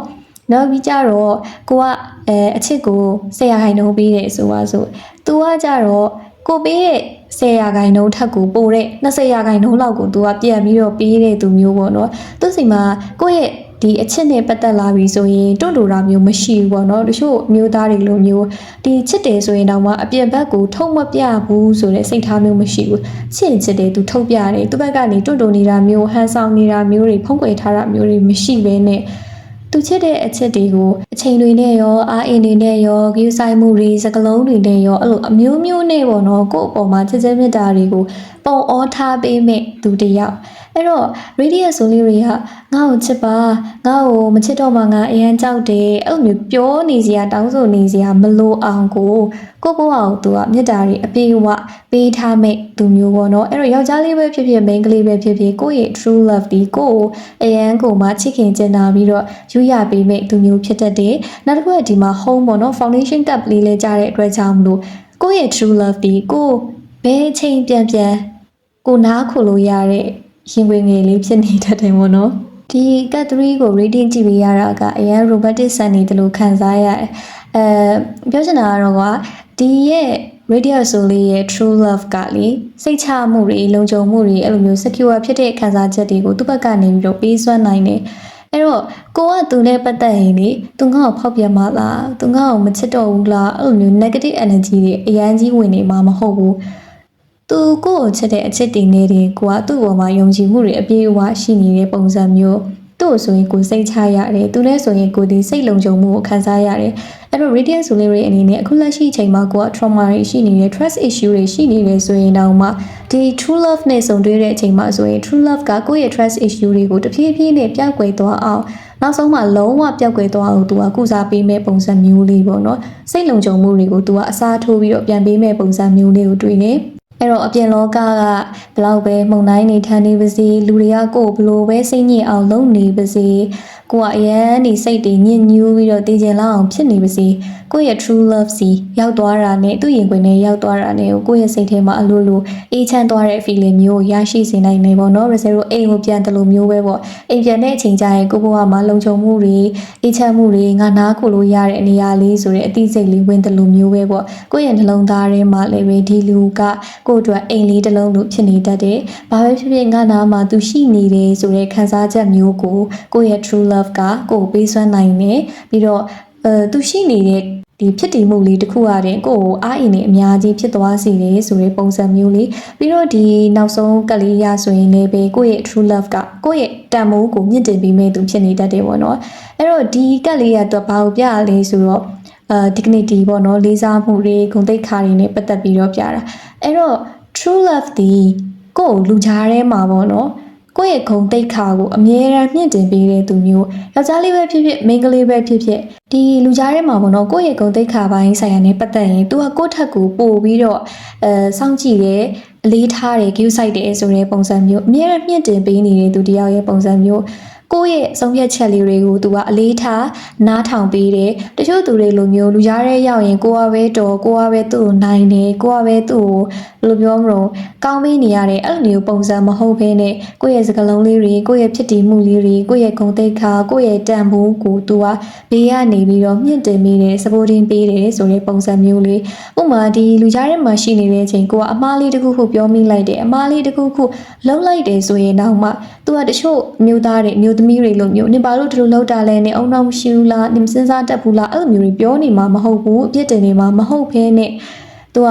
နောက်ပြီးကြတော့ကိုကအချစ်ကို10%ပေးတယ်ဆိုပါစို့သူကကြတော့ကိုပေးတဲ့10%ထက်ကိုပိုတဲ့20%လောက်ကိုသူကပြန်ပြီးတော့ပေးတဲ့သူမျိုးပေါ့နော်သူစီမှာကိုယ့်ရဲ့ဒီအချစ်နဲ့ပတ်သက်လာပြီဆိုရင်တွန့်တူတာမျိုးမရှိဘူးပေါ့နော်တချို့မျိုးသားတွေလိုမျိုးဒီချစ်တယ်ဆိုရင်တော့မှအပြင်ဘက်ကိုထုတ်မပြဘူးဆိုတဲ့စိတ်ထားမျိုးမရှိဘူးချစ်တယ်သူထုတ်ပြတယ်သူဘက်ကနေတွန့်တူနေတာမျိုးဟန်ဆောင်နေတာမျိုးတွေဖုံးကွယ်ထားတာမျိုးတွေမရှိဘဲနဲ့သူချစ်တဲ့အချက်တွေကိုအချိန်တွေနဲ့ရောအားအင်တွေနဲ့ရောဂရုစိုက်မှုတွေစကလုံးတွေနဲ့ရောအဲ့လိုအမျိုးမျိုးနဲ့ပေါ့နော်ကိုယ့်အပေါ်မှာချစ်ချင်းမြတ်တာတွေကိုပုံအောထားပေးမဲ့သူတယောက်အဲ့တော့ radiant soul လေးတွေကငါ့ကိုချစ်ပါငါ့ကိုမချစ်တော့မှငါအရန်ကြောက်တယ်အဲ့လိုမျိုးပြောနေစရာတောင်းဆိုနေစရာမလိုအောင်ကိုယ့်ဘဝကိုသူကမြတ်တာတွေအပြေအဝပေးထားမဲ့သူမျိုးပေါ့နော်အဲ့တော့ယောက်ျားလေးပဲဖြစ်ဖြစ်မိန်းကလေးပဲဖြစ်ဖြစ်ကိုယ့်ရဲ့ true love ဒီကိုယ့်ကိုအရန်ကိုမှချစ်ခင်ကျင်နာပြီးတော့ယူရပေးမဲ့သူမျိုးဖြစ်တတ်တယ်နောက်တစ်ခုကဒီမှာ home ပေါ့နော် foundation cup လေးလဲကြားတဲ့အတွက်ကြောင့်မလို့ကိုယ့်ရဲ့ true love ဒီကိုဘယ်ချိန်ပြန်ကိုနားခုလို့ရတဲ့ရင်ဝင်ငယ်လေးဖြစ်နေတတ်တယ်ပေါ့နော်ဒီကတ်3ကို reading ကြည့်ပြီးရတာကအရင် robotic ဆန်နေတယ်လို့ခံစားရတယ်ပြောချင်တာကတော့ဒီရဲ့ radiant soul လေးရဲ့ true love ကလေစိတ်ချမှုတွေလုံခြုံမှုတွေအဲ့လိုမျိုး secure ဖြစ်တဲ့ခံစားချက်တွေကိုသူ့ဘက်ကနေပြီးတော့ပေးစွမ်းနိုင်တယ်အဲ့တော့ကိုကသူနဲ့ပတ်သက်ရင်လေသူငါ့ကိုဖောက်ပြန်မလားသူငါ့ကိုမချစ်တော့ဘူးလားအဲ့လိုမျိုး negative energy တွေအရန်ကြီးဝင်နေမှာမဟုတ်ဘူး သူကိုယ့်ကိုချစ်တဲ့အချစ်တင်တွေကိုကသူ့ပေါ်မှာယုံကြည်မှုတွေအပြည့်အဝရှိနေတဲ့ပုံစံမျိုးသူ့ဆိုရင်ကိုစိတ်ချရတယ်သူနဲ့ဆိုရင်ကိုဒီစိတ်လုံခြုံမှုကိုခံစားရတယ်အဲ့တော့ radiant solar တွေအနေနဲ့အခုလက်ရှိအချိန်မှာကိုက trauma တွေရှိနေတယ် trust issue တွေရှိနေတယ်ဆိုရင်တော့မှဒီ true love နဲ့ဆုံတွေ့တဲ့အချိန်မှာဆိုရင် true love ကကိုယ့်ရဲ့ trust issue တွေကိုတဖြည်းဖြည်းနဲ့ပျောက်ကွယ်သွားအောင်နောက်ဆုံးမှလုံးဝပျောက်ကွယ်သွားအောင်သူကကုစားပေးမဲ့ပုံစံမျိုးလေးပေါ့နော်စိတ်လုံခြုံမှုတွေကိုသူကအစားထိုးပြီးတော့ပြန်ပေးမဲ့ပုံစံမျိုးလေးကိုတွေ့နေအဲ့တော့အပြင်လောကကဘလောက်ပဲမှုန်တိုင်းနေထန်နေပါစေလူတွေကကိုယ်ဘလို့ပဲစိတ်ညစ်အောင်လုပ်နေပါစေကိုကအရန်နေစိတ်တွေညစ်ညူးပြီးတော့တည်ကျင်လောက်အောင်ဖြစ်နေပါစေကိုယ့်ရဲ့ true love စီရောက်သွားတာနဲ့သူ့ရင်ခွင်ထဲရောက်သွားတာနဲ့ကိုယ့်ရဲ့စိတ်ထဲမှာအလိုလိုအေးချမ်းသွားတဲ့ feeling မျိုးကိုရရှိစေနိုင်နေပေါ့နော်ရစဲတို့အိမ်ကိုပြန်တယ်လို့မျိုးပဲပေါ့အိမ်ပြန်တဲ့အချိန်ကျရင်ကိုယ့်ဘဝမှာလုံခြုံမှုတွေအေးချမ်းမှုတွေငါနားခိုလို့ရတဲ့နေရာလေးဆိုတဲ့အသိစိတ်လေးဝင်တယ်လို့မျိုးပဲပေါ့ကိုယ့်ရဲ့နှလုံးသားထဲမှာလည်းပဲဒီလူကကိုယ့်အတွက်အိမ်လေးတစ်လုံးလို့ဖြစ်နေတတ်တယ်ဘာပဲဖြစ်ဖြစ်ငါနားမှာသူရှိနေတယ်ဆိုတဲ့ခံစားချက်မျိုးကိုကိုယ့်ရဲ့ true love ကကိုယ်ပေးစွမ်းနိုင်တယ်ပြီးတော့သူရှိနေတဲ့ဒီဖြစ်တည်မှုလေးတစ်ခုအရင်ကိုယ်ကိုအားအင်နေအများကြီးဖြစ်သွားစေတယ်ဆိုတဲ့ပုံစံမျိုးလေးပြီးတော့ဒီနောက်ဆုံးကလေးရဆိုရင်လည်းပဲကိုယ့်ရဲ့ true love ကကိုယ့်ရဲ့တန်ဖိုးကိုမြင့်တင်ပြီးမဲ့သူဖြစ်နေတတ်တယ်ပေါ့နော်အဲ့တော့ဒီကလေးရတော့ဘာကိုပြရလဲဆိုတော့dignity ပေါ့နော်လေးစားမှုတွေဂုဏ်သိက္ခာတွေနဲ့ပတ်သက်ပြီးတော့ပြတာအဲ့တော့ true love ဒီကိုယ်လူကြားထဲမှာပေါ့နော်ကိုယ့်ရဲ့ဂုဏ်သိက္ခာကိုအမြဲတမ်းမြင့်တင်ပေးတဲ့သူမျိုးယောက်ျားလေးပဲဖြစ်ဖြစ်မိန်းကလေးပဲဖြစ်ဖြစ်ဒီလူကြားထဲမှာပေါ့နော်ကိုယ့်ရဲ့ဂုဏ်သိက္ခာပိုင်းဆိုင်ရာနဲ့ပတ်သက်ရင် तू ကကိုယ့်ထက်ကိုပို့ပြီးတော့စောင့်ကြည့်တယ်အလေးထားတယ် view site တယ်ဆိုတဲ့ပုံစံမျိုးအမြဲတမ်းမြင့်တင်ပေးနေတဲ့သူတယောက်ရဲ့ပုံစံမျိုးကိုယ့်ရဲ့ဆုံးဖြတ်ချက်လေးတွေကိုသူကအလေးထားနားထောင်ပေးတယ်တချို့သူတွေလိုမျိုးလူကြားထဲရောက်ရင်ကိုကပဲတော်ကိုကပဲသူ့ကိုနိုင်တယ်ကိုကပဲသူ့ကိုဘယ်လိုပြောမလို့ကောင်းပေးနေရတယ်အဲ့လိုမျိုးပုံစံမဟုတ်ဘဲနဲ့ကိုယ့်ရဲ့စကားလုံးလေးတွေကိုယ့်ရဲ့ဖြစ်တည်မှုလေးတွေကိုယ့်ရဲ့ဂုဏ်သိက္ခာကိုယ့်ရဲ့တန်ဖိုးကိုသူကဘေးကနေပြီးတော့မြင့်တင်ပေးတယ် supporting ပေးတယ်ဆိုတဲ့ပုံစံမျိုးလေးဥပမာဒီလူကြားထဲမှာရှိနေတဲ့အချိန်ကိုကအမားလေးတစ်ခုခုပြောမိလိုက်တယ်အမားလေးတစ်ခုခုလုံးလိုက်တယ်ဆိုရင်တော့မှသူကတချို့မျိုးသားတွေမျိုးသမီးတွေလိုမျိုးနင်ဘာလို့ဒီလိုလောက်တာလဲနဲ့အုံနောက်မရှိဘူးလားနင်စဉ်းစားတတ်ဘူးလားအဲ့လိုမျိုးတွေပြောနေမှာမဟုတ်ဘူးအပြစ်တင်နေမှာမဟုတ်ဘဲနဲ့သူက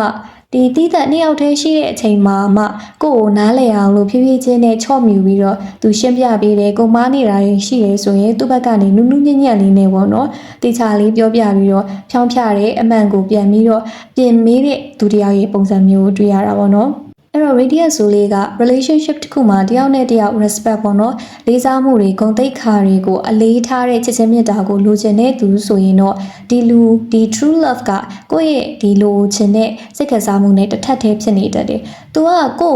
ဒီတီးသက်နှစ်ယောက်တည်းရှိတဲ့အချိန်မှာမှကိုယ့်ကိုနားလည်အောင်လို့ဖြည်းဖြည်းချင်းနဲ့ချော့မြူပြီးတော့သူရှင်းပြပေးတယ်ကိုမားနေတာတွေရှိတယ်ဆိုရင်သူ့ဘက်ကနေနုနုညံ့ညံ့လေးနဲ့ပေါ့နော်တေချာလေးပြောပြပြီးတော့ဖြောင်းဖြတယ်အမှန်ကိုပြန်ပြီးတော့ပြင်မေးတဲ့သူတယောက်ရဲ့ပုံစံမျိုးတွေ့ရတာပေါ့နော်အဲ့တော့ radiant soul လေးက relationship တစ်ခုမှာတယောက်နဲ့တယောက် respect ပေါ့နော်လေးစားမှုတွေဂုဏ်သိက္ခာတွေကိုအလေးထားတဲ့ချစ်ချင်းမြတ်တာကိုလိုချင်တဲ့သူဆိုရင်တော့ဒီလူဒီ true love ကကိုယ့်ရဲ့ဒီလိုချင်တဲ့စိတ်ခံစားမှုနဲ့တစ်ထပ်တည်းဖြစ်နေတတ်တယ်။သူကကိုယ့်ကို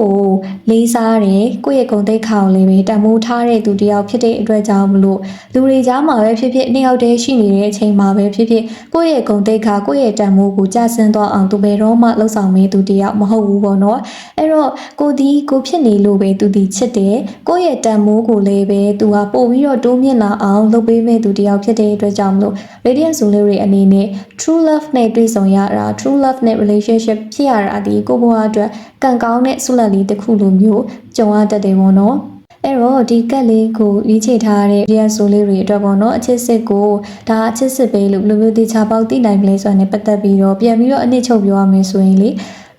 လေးစားတယ်ကိုယ့်ရဲ့ဂုဏ်သိက္ခာကိုလည်းပဲတန်ဖိုးထားတဲ့သူတယောက်ဖြစ်တဲ့အတွက်ကြောင့်မလို့လူတွေကြားမှာပဲဖြစ်ဖြစ်နှစ်ယောက်တည်းရှိနေတဲ့အချိန်မှာပဲဖြစ်ဖြစ်ကိုယ့်ရဲ့ဂုဏ်သိက္ခာကိုယ့်ရဲ့တန်ဖိုးကိုကျဆင်းသွားအောင်သူဘယ်တော့မှလှုပ်ဆောင်မေးသူတယောက်မဟုတ်ဘူးပေါ့နော်။အဲ့တော့ကိုဒီကိုဖြစ်နေလို့ပဲသူဒီချစ်တယ်ကိုယ့်ရဲ့တန်မိုးကိုလည်းပဲသူကပို့ပြီးတော့တိုးမြင့်လာအောင်လုပ်ပေးမဲ့သူတယောက်ဖြစ်တဲ့အတွက်ကြောင့်မလို့ radiant soul တွေအနေနဲ့ true love နဲ့တွေ့ဆုံရတာ true love နဲ့ relationship ဖြစ်ရတာဒီကိုဘဝအတွက်ကံကောင်းတဲ့ဆုလက်လေးတစ်ခုလိုမျိုးကြုံရတတ်တယ်ပေါ့နော်အဲ့တော့ဒီကက်လေးကိုရွေးချယ်ထားတဲ့ radiant soul တွေအတွက်ပေါ့နော်အချစ်စစ်ကိုဒါအချစ်စစ်ပဲလို့ဘယ်လိုမျိုးတေချာပေါက်သိနိုင်မလဲဆိုတာနဲ့ပတ်သက်ပြီးတော့ပြန်ပြီးတော့အနစ်ချုပ်ပြောရမယ်ဆိုရင်လေ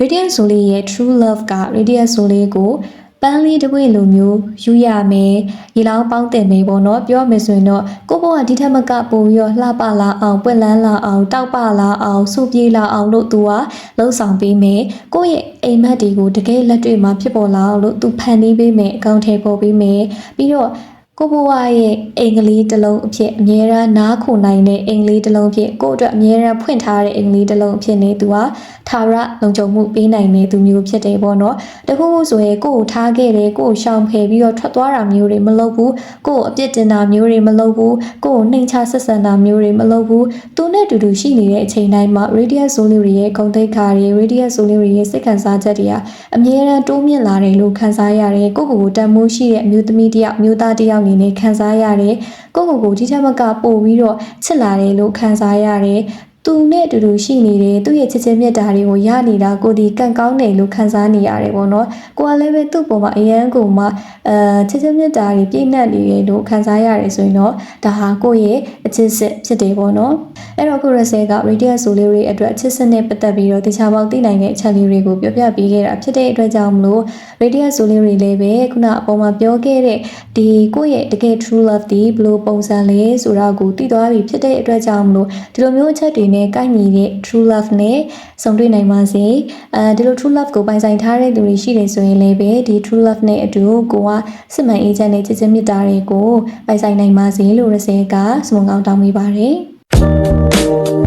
radiant soul ရဲ့ true love က radiant soul ကိုပန်းလေးတစ်ပွင့်လိုမျိုးယူရမယ်ရေလောင်းပေါင်းတင်မယ်ပေါ့နော်ပြောမယ်ဆိုရင်တော့ကိုဘဝဒီထက်မကပိုပြီးတော့လှပလာအောင်ပွင့်လန်းလာအောင်တောက်ပလာအောင်ဆူပြေးလာအောင်လို့သူကလှုပ်ဆောင်ပေးမယ်ကိုယ့်ရဲ့အိမ်မက်တွေကိုတကယ်လက်တွေ့မှာဖြစ်ပေါ်လာအောင်လို့သူဖန်တီးပေးမယ်အကောင့်ထဲပေါ်ပေးမယ်ပြီးတော့ကိုဘဝရဲ့အင်္ဂလိပ်တစ်လုံးအဖြစ်အမြဲတမ်းနားခုနိုင်တဲ့အင်္ဂလိပ်တစ်လုံးဖြစ်ကိုယ့်အတွက်အမြဲတမ်းဖွင့်ထားတဲ့အင်္ဂလိပ်တစ်လုံးအဖြစ်နေသူဟာထာဝရလုံခြုံမှုပေးနိုင်တဲ့သူမျိုးဖြစ်တယ်ပေါ့နော်တခုခုဆိုရင်ကိုယ့်ကိုထားခဲ့တယ်ကိုယ့်ကိုရှောင်ဖယ်ပြီးတော့ထွက်သွားတာမျိုးတွေမလုပ်ဘူးကိုယ့်ကိုအပြစ်တင်တာမျိုးတွေမလုပ်ဘူးကိုယ့်ကိုနှိမ်ချဆက်ဆံတာမျိုးတွေမလုပ်ဘူးသူနဲ့တူတူရှိနေတဲ့အချိန်တိုင်းမှာ radiant soul တွေရဲ့ဂုဏ်သိက္ခာတွေ radiant soul တွေရဲ့စိတ်ခံစားချက်တွေကအမြဲတမ်းတိုးမြင့်လာတယ်လို့ခံစားရတယ်ကိုယ့်ကိုယ်ကိုတန်မိုးရှိတဲ့အမျိုးသမီးတယောက်မျိုးသားတယောက်အနေနဲ့ခံစားရတယ်ကိုယ့်ကိုယ်ကိုဒီထက်မကပို့ပြီးတော့ချစ်လာတယ်လို့ခံစားရတယ် သူနဲ့အတူတူရှိနေတယ်သူ့ရဲ့ချစ်ချင်းမြတ်တာတွေကိုရနေတာကိုဒီကန့်ကောင်းတယ်လို့ခံစားနေရတယ်ပေါ့နော်ကိုကလည်းပဲသူ့ပေါ်မှာအရန်ကိုမှချစ်ချင်းမြတ်တာတွေပြည့်နှက်နေတယ်လို့ခံစားရတယ်ဆိုရင်တော့ဒါဟာကိုယ့်ရဲ့အချစ်စစ်ဖြစ်တယ်ပေါ့နော်အဲ့တော့ကိုရဆဲက radius ဆိုလေးတွေအတွက်အချစ်စစ်နဲ့ပတ်သက်ပြီးတော့တခြားပေါက်သိနိုင်တဲ့အချက်လေးတွေကိုပြောပြပေးခဲ့တာဖြစ်တဲ့အတွက်ကြောင့်မလို့ radius ဆိုလေးတွေလည်းပဲခုနအပေါ်မှာပြောခဲ့တဲ့ဒီကိုယ့်ရဲ့တကယ် true love ဒီဘယ်လိုပုံစံလဲဆိုတာကိုသိသွားပြီဖြစ်တဲ့အတွက်ကြောင့်မလို့ဒီလိုမျိုးအချက်တွေနဲ့ကိုက်ညီတဲ့ true love နဲ့ဆုံတွေ့နိုင်ပါစေဒီလို true love ကိုပိုင်ဆိုင်ထားတဲ့သူတွေရှိတယ်ဆိုရင်လည်းပဲဒီ true love နဲ့အတူကိုကစစ်မှန်အေးချမ်းတဲ့ချစ်ချင်းမြတ်တာတွေကိုပိုင်ဆိုင်နိုင်ပါစေလို့ရစေကစမုံကောင်းတောင်းပေးပါတယ်